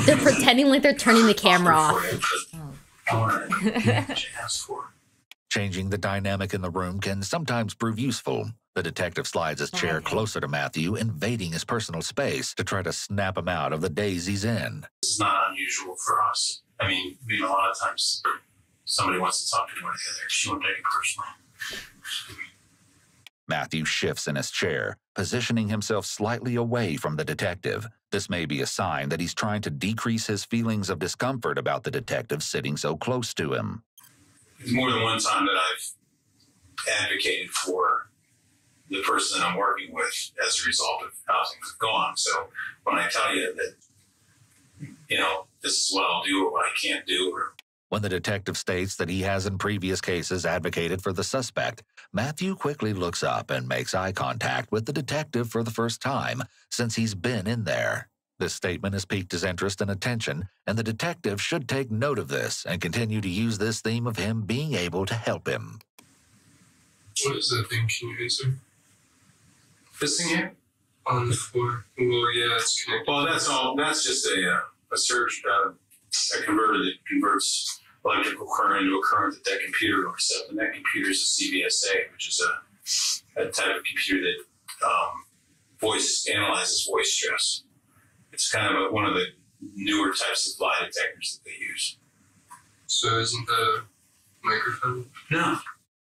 Speaker 1: They're pretending like they're turning the camera off.
Speaker 4: Changing the dynamic in the room can sometimes prove useful. The detective slides his chair closer to Matthew, invading his personal space to try to snap him out of the daze he's in.
Speaker 9: This is not unusual for us. I mean, a lot of times somebody wants to talk to one of the other. She won't take it personally.
Speaker 4: Matthew shifts in his chair, positioning himself slightly away from the detective. This may be a sign that he's trying to decrease his feelings of discomfort about the detective sitting so close to him.
Speaker 9: It's more than one time that I've advocated for the person that I'm working with as a result of how things have gone. So when I tell you that, you know, this is what I'll do or what I can't do, or
Speaker 4: when the detective states that he has in previous cases advocated for the suspect, Matthew quickly looks up and makes eye contact with the detective for the first time since he's been in there. This statement has piqued his interest and attention, and the detective should take note of this and continue to use this theme of him being able to help him.
Speaker 2: What is that thing? Can you answer?
Speaker 9: this thing here?
Speaker 2: On the floor. Well, yeah, it's connected.
Speaker 9: Well, that's all. That's just a surge, a converter that converts electrical current into a current that computer hooks up, and that computer is a CVSA, which is a type of computer that analyzes voice stress. It's kind of one of the newer types of lie detectors that they use.
Speaker 2: So isn't that a microphone?
Speaker 9: No.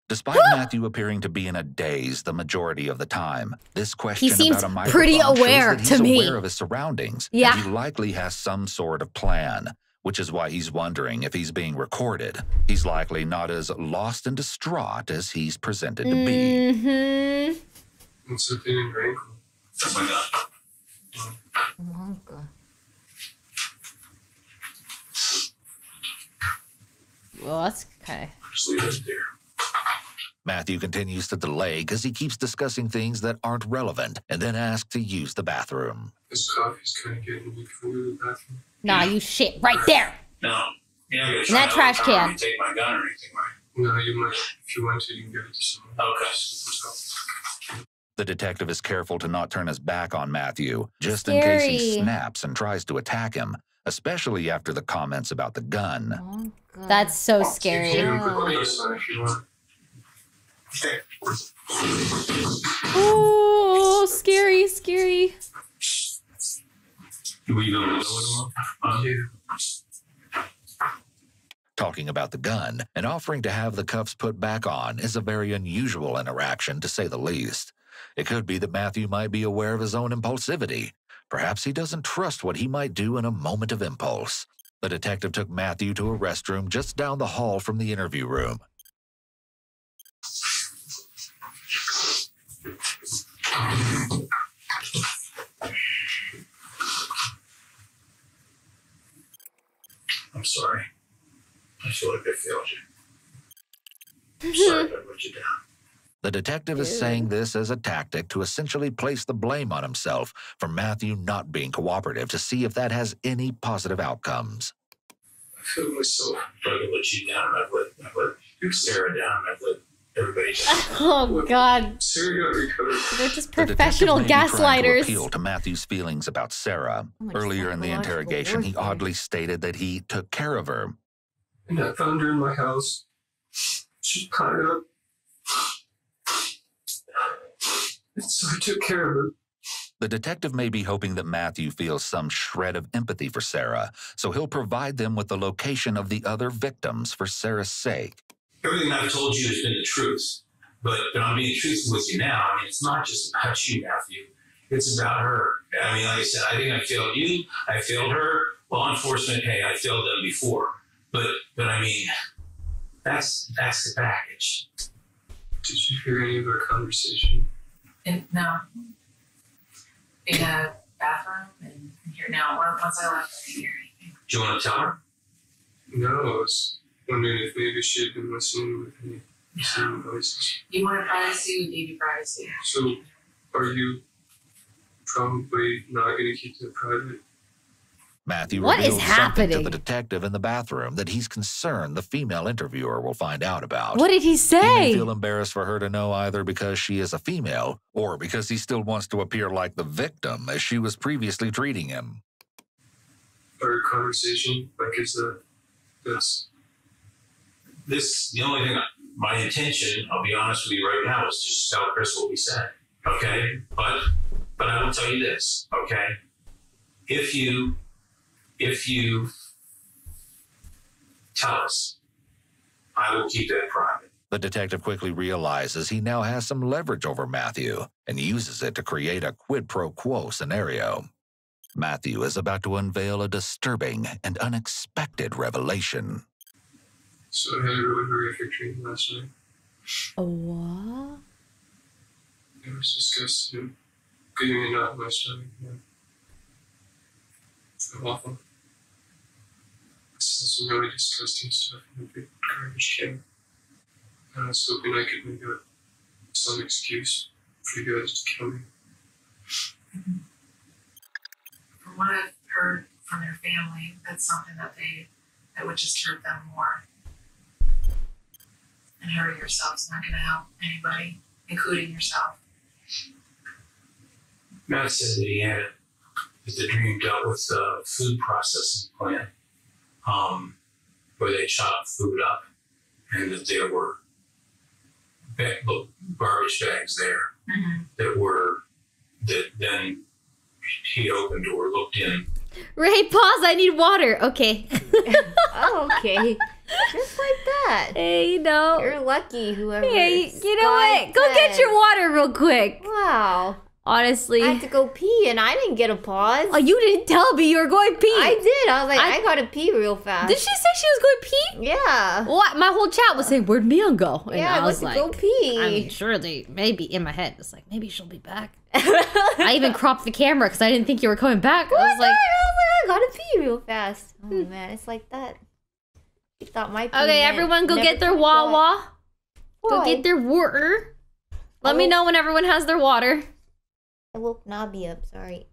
Speaker 4: Despite Matthew appearing to be in a daze the majority of the time, this question
Speaker 1: He seems
Speaker 4: about a microphone
Speaker 1: pretty aware
Speaker 4: shows that
Speaker 1: to
Speaker 4: he's
Speaker 1: me.
Speaker 4: aware of his surroundings.
Speaker 1: Yeah.
Speaker 4: And he likely has some sort of plan, which is why he's wondering if he's being recorded. He's likely not as lost and distraught as he's presented to be.
Speaker 1: Mm-hmm.
Speaker 2: What's the thing in your ankle?
Speaker 9: Oh my God.
Speaker 1: Well, that's okay.
Speaker 9: Just leave it there.
Speaker 4: Matthew continues to delay because he keeps discussing things that aren't relevant and then asks to use the bathroom.
Speaker 2: This coffee's kind of getting me before the bathroom.
Speaker 1: Nah, you shit right there.
Speaker 9: No. You're not going to
Speaker 1: In that trash can.
Speaker 9: take my gun or anything, right?
Speaker 2: No, you might. If you want to, you can give it to someone.
Speaker 9: Okay.
Speaker 4: The detective is careful to not turn his back on Matthew, just in case he
Speaker 1: Scary.
Speaker 4: snaps and tries to attack him, especially after the comments about the gun.
Speaker 6: Oh, God.
Speaker 1: That's so
Speaker 2: You
Speaker 1: scary.
Speaker 2: can put close on if you want.
Speaker 1: Oh, scary, scary.
Speaker 9: Were you going to know
Speaker 2: Yeah.
Speaker 4: Talking about the gun and offering to have the cuffs put back on is a very unusual interaction, to say the least. It could be that Matthew might be aware of his own impulsivity. Perhaps he doesn't trust what he might do in a moment of impulse. The detective took Matthew to a restroom just down the hall from the interview room.
Speaker 9: I'm sorry. I feel like I failed you. I'm sorry if I let you down.
Speaker 4: The detective is saying this as a tactic to essentially place the blame on himself for Matthew not being cooperative to see if that has any positive outcomes.
Speaker 2: I feel myself.
Speaker 9: I've let you down. I've let Sarah down. I've let everybody down.
Speaker 1: Oh, God.
Speaker 2: Sarah got recovered.
Speaker 1: They're just
Speaker 4: The detective
Speaker 1: professional
Speaker 4: may be trying to
Speaker 1: gaslighters.
Speaker 4: appeal to Matthew's feelings about Sarah.
Speaker 1: Much
Speaker 4: Earlier in the
Speaker 1: psychological
Speaker 4: interrogation, he
Speaker 1: warfare.
Speaker 4: oddly stated that he took care of her.
Speaker 2: And I found her in my house. She's tied up. And so I took care of her.
Speaker 4: The detective may be hoping that Matthew feels some shred of empathy for Sarah, so he'll provide them with the location of the other victims for Sarah's sake.
Speaker 9: Everything I've told you has been the truth. But I'm being truthful with you now. I mean, it's not just about you, Matthew. It's about her. I mean, like I said, I think I failed you. I failed her. Law enforcement, hey, I failed them before. But I mean, that's the package.
Speaker 2: Did you hear any of our conversation?
Speaker 10: No. In a bathroom and here now. Once I left, I didn't hear anything.
Speaker 9: Do you want to tell her?
Speaker 2: No, I was wondering if maybe she had been listening with me. Listening to voices.
Speaker 10: You wanted privacy, we gave you privacy.
Speaker 2: So, are you probably not going to keep that private?
Speaker 4: Matthew
Speaker 1: What is
Speaker 4: reveals something to
Speaker 1: happening?
Speaker 4: the detective in the bathroom that he's concerned the female interviewer will find out about.
Speaker 1: What did he
Speaker 4: He may
Speaker 1: say?
Speaker 4: feel embarrassed for her to know either because she is a female or because he still wants to appear like the victim as she was previously treating him.
Speaker 2: Our conversation, like, is that's
Speaker 9: The only thing, my intention, I'll be honest with you right now, is just tell Chris what we said. Okay? But I will tell you this, okay? If you tell us, I will keep that private.
Speaker 4: The detective quickly realizes he now has some leverage over Matthew and uses it to create a quid pro quo scenario. Matthew is about to unveil a disturbing and unexpected revelation.
Speaker 2: So I had a really horrific dream last night.
Speaker 1: A what?
Speaker 2: It was disgusting. Getting a knot in my stomach. Yeah. So awful. I saw some really disgusting stuff in a big garbage can. I was hoping I could make some excuse for you guys to kill me.
Speaker 10: From what I've heard from their family, that's something that would just hurt them more. And hurting yourself is not going to help anybody, including yourself.
Speaker 9: Matt said that the dream dealt with the food processing plant, where they chopped food up, and that there were garbage bags there that then he opened or looked in.
Speaker 1: Ray, pause. I need water. Okay.
Speaker 6: Oh, okay. Just like that.
Speaker 1: Hey, you know.
Speaker 6: You're lucky, whoever.
Speaker 1: Hey, you know what? Go get your water real quick.
Speaker 6: Wow.
Speaker 1: Honestly.
Speaker 6: I had to go pee and I didn't get a pause.
Speaker 1: Oh, you didn't tell me you were going pee.
Speaker 6: I did. I was like, I gotta pee real fast.
Speaker 1: Did she say she was going pee?
Speaker 6: Yeah.
Speaker 1: What? My whole chat was saying, where'd Neon go? And
Speaker 6: yeah, I was like, go pee.
Speaker 1: I mean, surely, maybe in my head, it's like, maybe she'll be back. I even cropped the camera because I didn't think you were coming back. I was like,
Speaker 6: I gotta pee real fast. Oh man, it's like that. You thought my pee
Speaker 1: okay, everyone go get their Wawa. Go get their water. Let me know when everyone has their water.
Speaker 6: I woke Nabi up, sorry.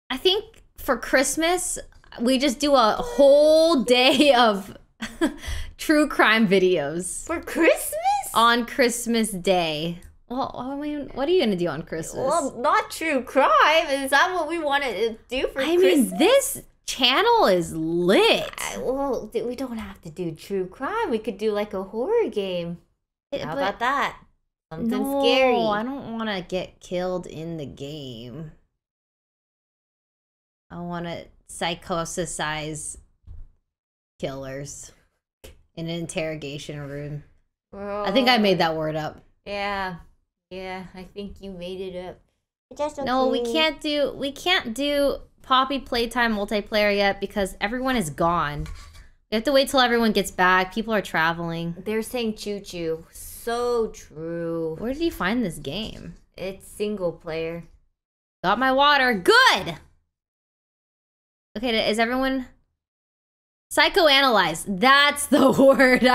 Speaker 1: I think for Christmas, we just do a whole day of true crime videos.
Speaker 6: For Christmas?
Speaker 1: On Christmas Day. Well, I mean, what are you going to do on Christmas?
Speaker 6: Well, not true crime. Is that what we want to do for Christmas? I mean,
Speaker 1: this channel is lit.
Speaker 6: Well, we don't have to do true crime. We could do like a horror game. How about that? Something scary.
Speaker 1: I don't want to get killed in the game. I want to psychosisize killers in an interrogation room. I think I made that word up.
Speaker 6: Yeah. Yeah, I think you made it up. Just okay.
Speaker 1: No, we can't do Poppy Playtime multiplayer yet because everyone is gone. We have to wait till everyone gets back. People are traveling.
Speaker 6: They're saying choo choo. So true.
Speaker 1: Where did you find this game?
Speaker 6: It's single player.
Speaker 1: Got my water. Good! Okay, is everyone... Psychoanalyze. That's the word.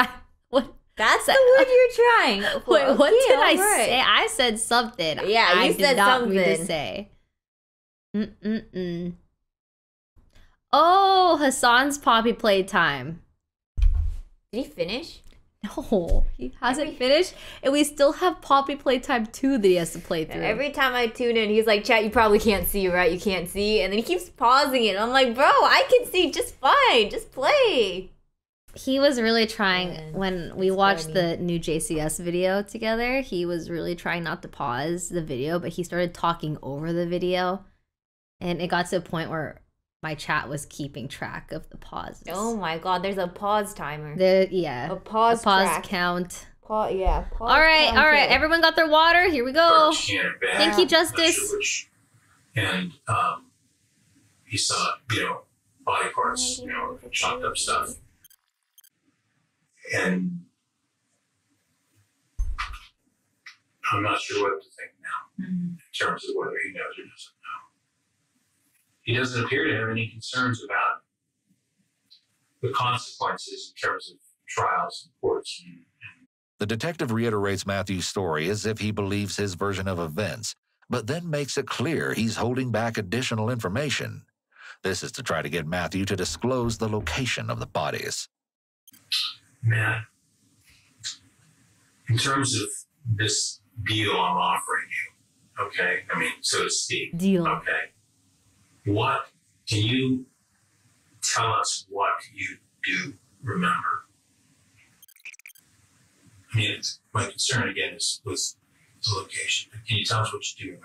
Speaker 1: What?
Speaker 6: That's the word you're trying.
Speaker 1: Wait, what did I say? I said something.
Speaker 6: Yeah, you said something.
Speaker 1: Mean to say. Oh, Hassan's Poppy Playtime.
Speaker 6: Did he finish?
Speaker 1: No, he hasn't finished, and we still have Poppy Playtime 2 that he has to play through.
Speaker 6: Every time I tune in, he's like, chat, you probably can't see, right? You can't see. And then he keeps pausing it. I'm like, bro, I can see just fine. Just play.
Speaker 1: He was really trying, when we watched the new JCS video together, he was really trying not to pause the video, but he started talking over the video, and it got to a point where my chat was keeping track of the pauses.
Speaker 6: Oh my god, there's a pause timer.
Speaker 1: A pause count.
Speaker 6: Pause
Speaker 1: all right. Everyone got their water. Here we go. Thank you, Justice.
Speaker 9: And he saw, body parts, chopped up stuff. And I'm not sure what to think now in terms of whether he knows or doesn't know. He doesn't appear to have any concerns about the consequences in terms of trials and courts.
Speaker 4: The detective reiterates Matthew's story as if he believes his version of events, but then makes it clear he's holding back additional information. This is to try to get Matthew to disclose the location of the bodies.
Speaker 9: Matt, in terms of this deal I'm offering you, okay? I mean, so to speak.
Speaker 1: Deal.
Speaker 9: Okay. What can you tell us what you do remember? I mean, my concern again is with the location. Can you tell us what you do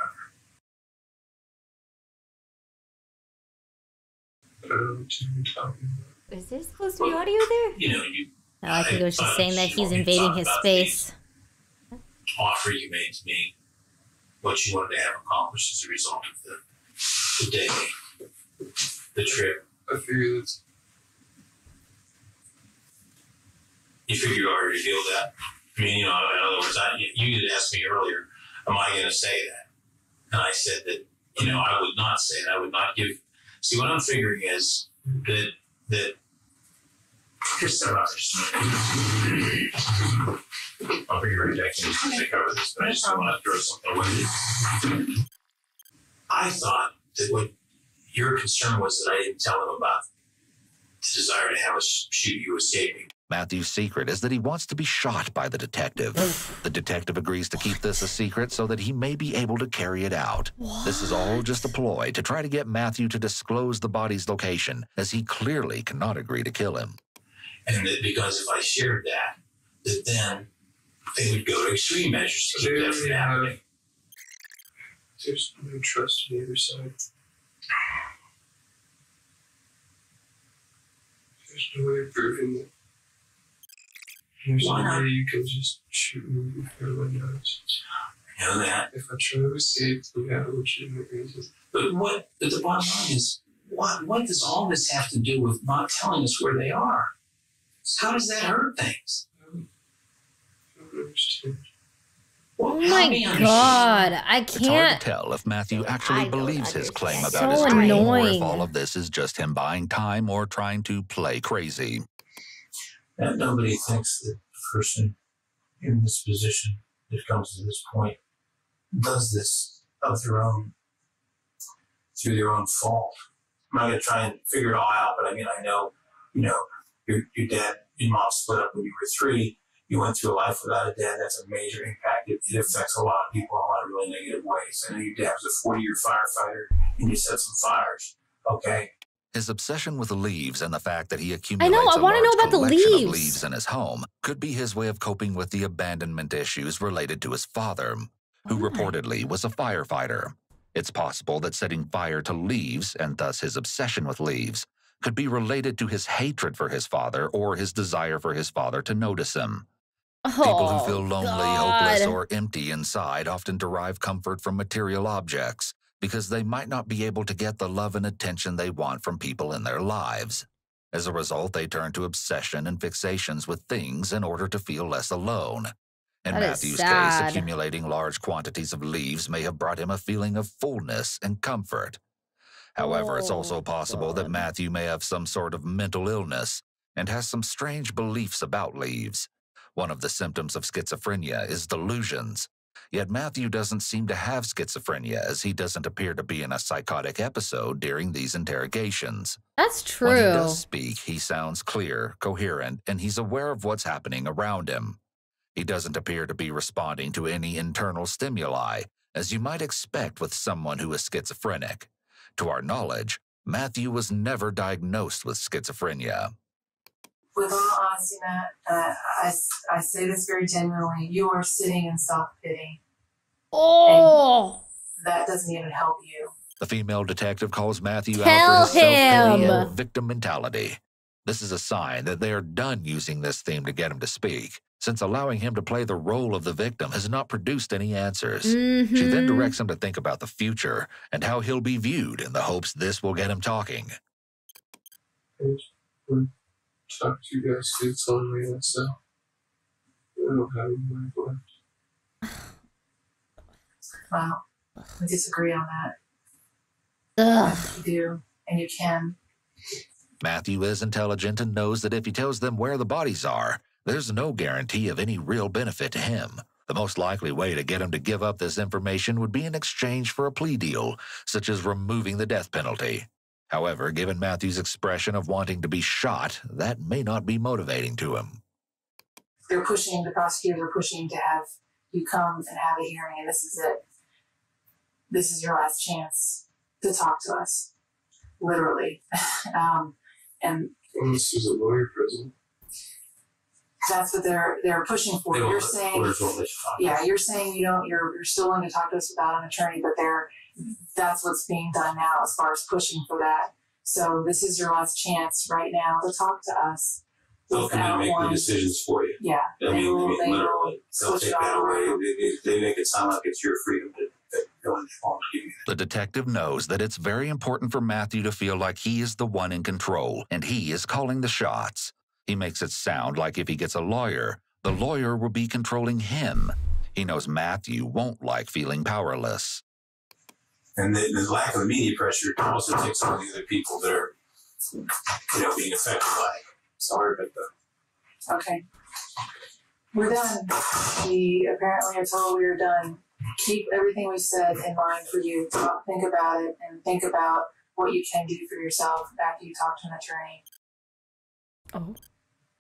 Speaker 9: remember?
Speaker 6: Is there supposed to be audio there?
Speaker 1: I like he was just saying that he's invading his space.
Speaker 9: Offer you made to me, what you wanted to have accomplished as a result of the day, the trip.
Speaker 2: I figure that's...
Speaker 9: You figure you already feel that? I mean, you know, in other words, you had asked me earlier, am I going to say that? And I said that, you know, I would not say it. I would not give... See, what I'm figuring is that here's the rubbish. I'll bring you right back in to cover this, but I just want to throw something away. I thought that what your concern was that I didn't tell him about the desire to have us shoot you escaping.
Speaker 4: Matthew's secret is that he wants to be shot by the detective. The detective agrees to keep this a secret so that he may be able to carry it out. What? This is all just a ploy to try to get Matthew to disclose the body's location, as he clearly cannot agree to kill him.
Speaker 9: And that because if I shared that then they would go to extreme measures to keep that from happening.
Speaker 2: There's no trust on either side. There's no way of proving that. There's no way you can just shoot me if everyone knows.
Speaker 9: I know that.
Speaker 2: If I try to escape, we have a legitimate reason.
Speaker 9: But the bottom line is, what does all this have to do with not telling us where they are? How does that hurt things?
Speaker 2: I don't understand.
Speaker 1: Oh my God, I can't.
Speaker 4: It's hard to tell if Matthew actually believes his claim about
Speaker 1: so
Speaker 4: his dream,
Speaker 1: annoying.
Speaker 4: or if all of this is just him buying time or trying to play crazy.
Speaker 9: And nobody thinks that the person in this position that comes to this point does this of their own, through their own fault. I'm not going to try and figure it all out, but I mean, I know, you know, your dad and mom split up when you were 3. You went through a life without a dad. That's a major impact. It affects a lot of people in a lot of really negative ways. I know your dad was a 40-year firefighter, and you set some fires, okay?
Speaker 4: His obsession with the leaves and the fact that he accumulates
Speaker 1: I want to know about the
Speaker 4: collection of
Speaker 1: leaves.
Speaker 4: leaves in his home could be his way of coping with the abandonment issues related to his father, who reportedly was a firefighter. It's possible that setting fire to leaves, and thus his obsession with leaves, could be related to his hatred for his father or his desire for his father to notice him. People who feel lonely, hopeless, or empty inside often derive comfort from material objects because they might not be able to get the love and attention they want from people in their lives. As a result, they turn to obsession and fixations with things in order to feel less alone. In Matthew's case, accumulating large quantities of leaves may have brought him a feeling of fullness and comfort. However, it's also possible that Matthew may have some sort of mental illness and has some strange beliefs about leaves. One of the symptoms of schizophrenia is delusions. Yet Matthew doesn't seem to have schizophrenia, as he doesn't appear to be in a psychotic episode during these interrogations.
Speaker 1: That's true.
Speaker 4: When he does speak, he sounds clear, coherent, and he's aware of what's happening around him. He doesn't appear to be responding to any internal stimuli, as you might expect with someone who is schizophrenic. To our knowledge, Matthew was never diagnosed with schizophrenia.
Speaker 10: With all honesty, Matt, I say this very genuinely. You are sitting in self-pity.
Speaker 1: Oh!
Speaker 10: And that doesn't even help you.
Speaker 4: The female detective calls Matthew out for his self-pity and victim mentality. This is a sign that they are done using this theme to get him to speak, since allowing him to play the role of the victim has not produced any answers. She then directs him to think about the future and how he'll be viewed in the hopes this will get him talking.
Speaker 2: Talk to you guys, it's on me, that's so. I don't have any life left.
Speaker 10: Well, we disagree on that. You do, and you can.
Speaker 4: Matthew is intelligent and knows that if he tells them where the bodies are, there's no guarantee of any real benefit to him. The most likely way to get him to give up this information would be in exchange for a plea deal, such as removing the death penalty. However, given Matthew's expression of wanting to be shot, that may not be motivating to him.
Speaker 10: The prosecutors are pushing to have you come and have a hearing, and this is it. This is your last chance to talk to us, literally. And
Speaker 2: this is a lawyer prison.
Speaker 10: That's what they're pushing for. You're saying, you're saying you're still willing to talk to us without an attorney, but that's what's being done now as far as pushing for that. So this is your last chance right now to talk to us.
Speaker 9: they'll come and make the decisions for you.
Speaker 10: Yeah.
Speaker 9: I mean, literally, they'll take that away. They make it sound like it's your freedom to go in and give you.
Speaker 4: The detective knows that it's very important for Matthew to feel like he is the one in control and he is calling the shots. He makes it sound like if he gets a lawyer, the lawyer will be controlling him. He knows Matthew won't like feeling powerless.
Speaker 9: And the lack of the media pressure can also take some of the other people that are, being affected by it. Sorry about that.
Speaker 10: Okay. We're done. We apparently are told we are done. Keep everything we said in mind for you. Think about it and think about what you can do for yourself after you talk to an attorney.
Speaker 1: Oh.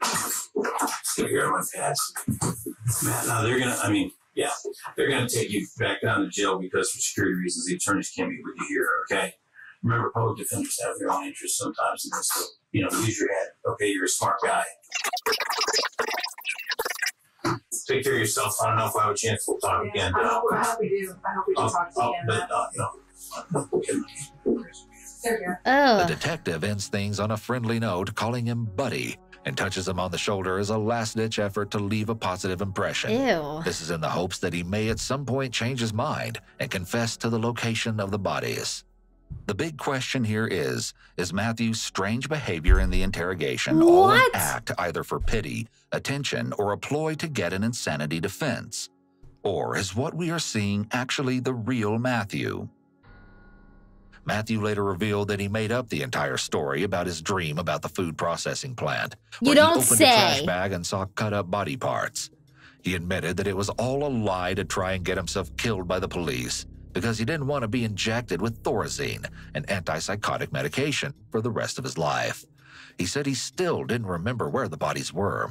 Speaker 9: Just gonna hear my pads. Man, no, they're gonna take you back down to jail because for security reasons the attorneys can't be with you here, okay? Remember, public defenders have their own interests sometimes in this, so, use your head. Okay, you're a smart guy. Take care of yourself. I don't know if I have a chance we'll talk again.
Speaker 10: I hope we do. I hope we do talk again.
Speaker 4: The detective ends things on a friendly note, calling him Buddy, and touches him on the shoulder as a last-ditch effort to leave a positive impression.
Speaker 1: Ew.
Speaker 4: This is in the hopes that he may at some point change his mind and confess to the location of the bodies. The big question here is Matthew's strange behavior in the interrogation all an act either for pity, attention, or a ploy to get an insanity defense? Or is what we are seeing actually the real Matthew? Matthew later revealed that he made up the entire story about his dream about the food processing plant.
Speaker 1: You don't
Speaker 4: he opened
Speaker 1: say.
Speaker 4: a trash bag and saw cut-up body parts. He admitted that it was all a lie to try and get himself killed by the police because he didn't want to be injected with Thorazine, an antipsychotic medication, for the rest of his life. He said he still didn't remember where the bodies were.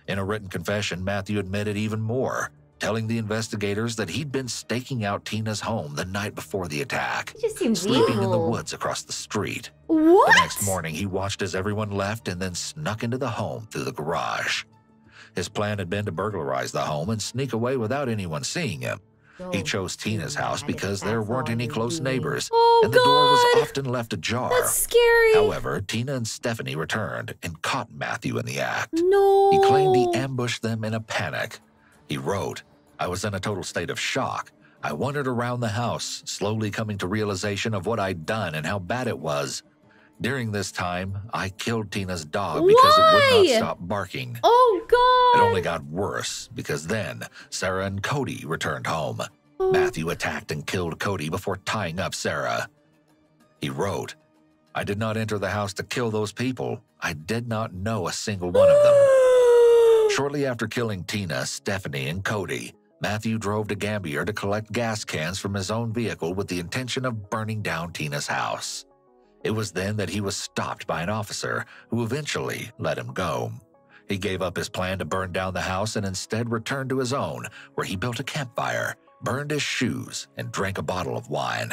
Speaker 4: In a written confession, Matthew admitted even more, telling the investigators that he'd been staking out Tina's home the night before the attack,
Speaker 1: It just seems
Speaker 4: sleeping in the
Speaker 1: evil.
Speaker 4: woods across the street.
Speaker 1: What?
Speaker 4: The next morning, he watched as everyone left and then snuck into the home through the garage. His plan had been to burglarize the home and sneak away without anyone seeing him. He chose Tina's house because there weren't any close neighbors, and the door was often left ajar.
Speaker 1: That's scary.
Speaker 4: However, Tina and Stephanie returned and caught Matthew in the act.
Speaker 1: No.
Speaker 4: He claimed he ambushed them in a panic. He wrote, "I was in a total state of shock. I wandered around the house, slowly coming to realization of what I'd done and how bad it was. During this time, I killed Tina's dog because it would not stop barking.
Speaker 1: Oh, God.
Speaker 4: It only got worse because then Sarah and Cody returned home. Matthew attacked and killed Cody before tying up Sarah." He wrote, "I did not enter the house to kill those people. I did not know a single one of them." Shortly after killing Tina, Stephanie, and Cody, Matthew drove to Gambier to collect gas cans from his own vehicle with the intention of burning down Tina's house. It was then that he was stopped by an officer who eventually let him go. He gave up his plan to burn down the house and instead returned to his own, where he built a campfire, burned his shoes, and drank a bottle of wine.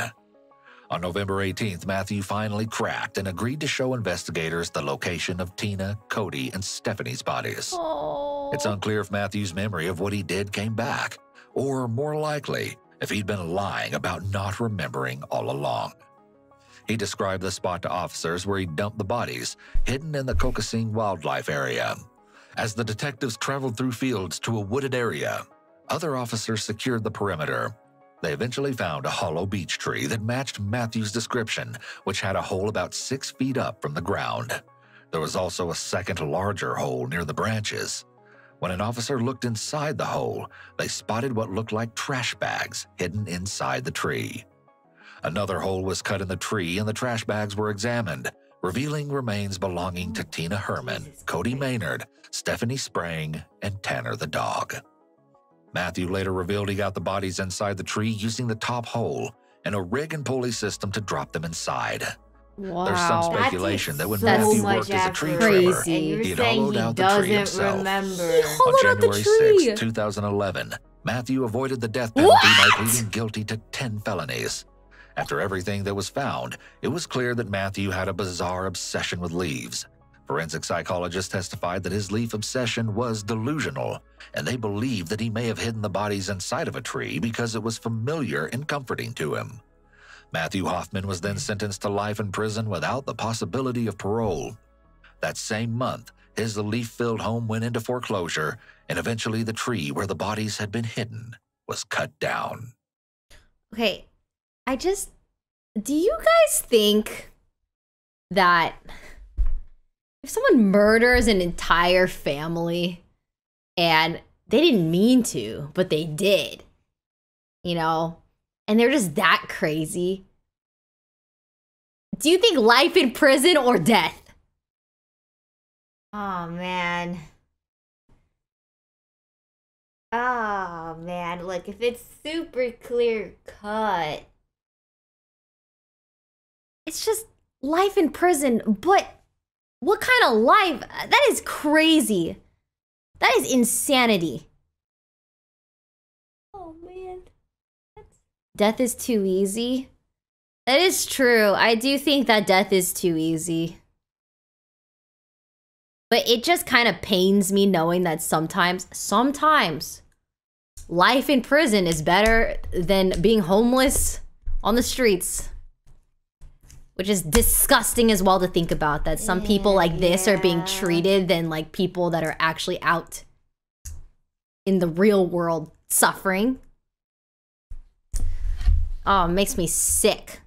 Speaker 4: On November 18th, Matthew finally cracked and agreed to show investigators the location of Tina, Cody, and Stephanie's bodies.
Speaker 1: Oh.
Speaker 4: It's unclear if Matthew's memory of what he did came back, or more likely, if he'd been lying about not remembering all along. He described the spot to officers where he dumped the bodies, hidden in the Kokosing wildlife area. As the detectives traveled through fields to a wooded area, other officers secured the perimeter. They eventually found a hollow beech tree that matched Matthew's description, which had a hole about 6 feet up from the ground. There was also a second larger hole near the branches. When an officer looked inside the hole, they spotted what looked like trash bags hidden inside the tree. Another hole was cut in the tree and the trash bags were examined, revealing remains belonging to Tina Herman, Cody Maynard, Stephanie Sprang, and Tanner the dog. Matthew later revealed he got the bodies inside the tree using the top hole and a rig and pulley system to drop them inside.
Speaker 1: Wow.
Speaker 4: There's some speculation that when
Speaker 1: so
Speaker 4: Matthew
Speaker 1: much
Speaker 4: worked as a tree
Speaker 1: crazy.
Speaker 4: trimmer,
Speaker 6: And
Speaker 4: he'd
Speaker 6: you're saying
Speaker 4: hollowed
Speaker 6: he
Speaker 4: out the tree
Speaker 6: doesn't
Speaker 4: himself.
Speaker 6: remember.
Speaker 4: On January 6, 2011, Matthew avoided the death penalty by pleading guilty to 10 felonies. After everything that was found, it was clear that Matthew had a bizarre obsession with leaves. Forensic psychologists testified that his leaf obsession was delusional, and they believed that he may have hidden the bodies inside of a tree because it was familiar and comforting to him. Matthew Hoffman was then sentenced to life in prison without the possibility of parole. That same month, his leaf-filled home went into foreclosure, and eventually the tree where the bodies had been hidden was cut down.
Speaker 1: Okay, do you guys think that if someone murders an entire family and they didn't mean to, but they did, you know, and they're just that crazy, do you think life in prison or death?
Speaker 6: Oh, man. Oh, man. Look, if it's super clear cut.
Speaker 1: It's just life in prison, but what kind of life? That is crazy. That is insanity.
Speaker 6: Oh, man.
Speaker 1: Death is too easy. That is true. I do think that death is too easy. But it just kind of pains me knowing that sometimes life in prison is better than being homeless on the streets. Which is disgusting as well to think about, that some people like this are being treated than like people that are actually out in the real world suffering. Oh, it makes me sick.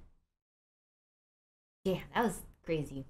Speaker 6: Yeah, that was crazy.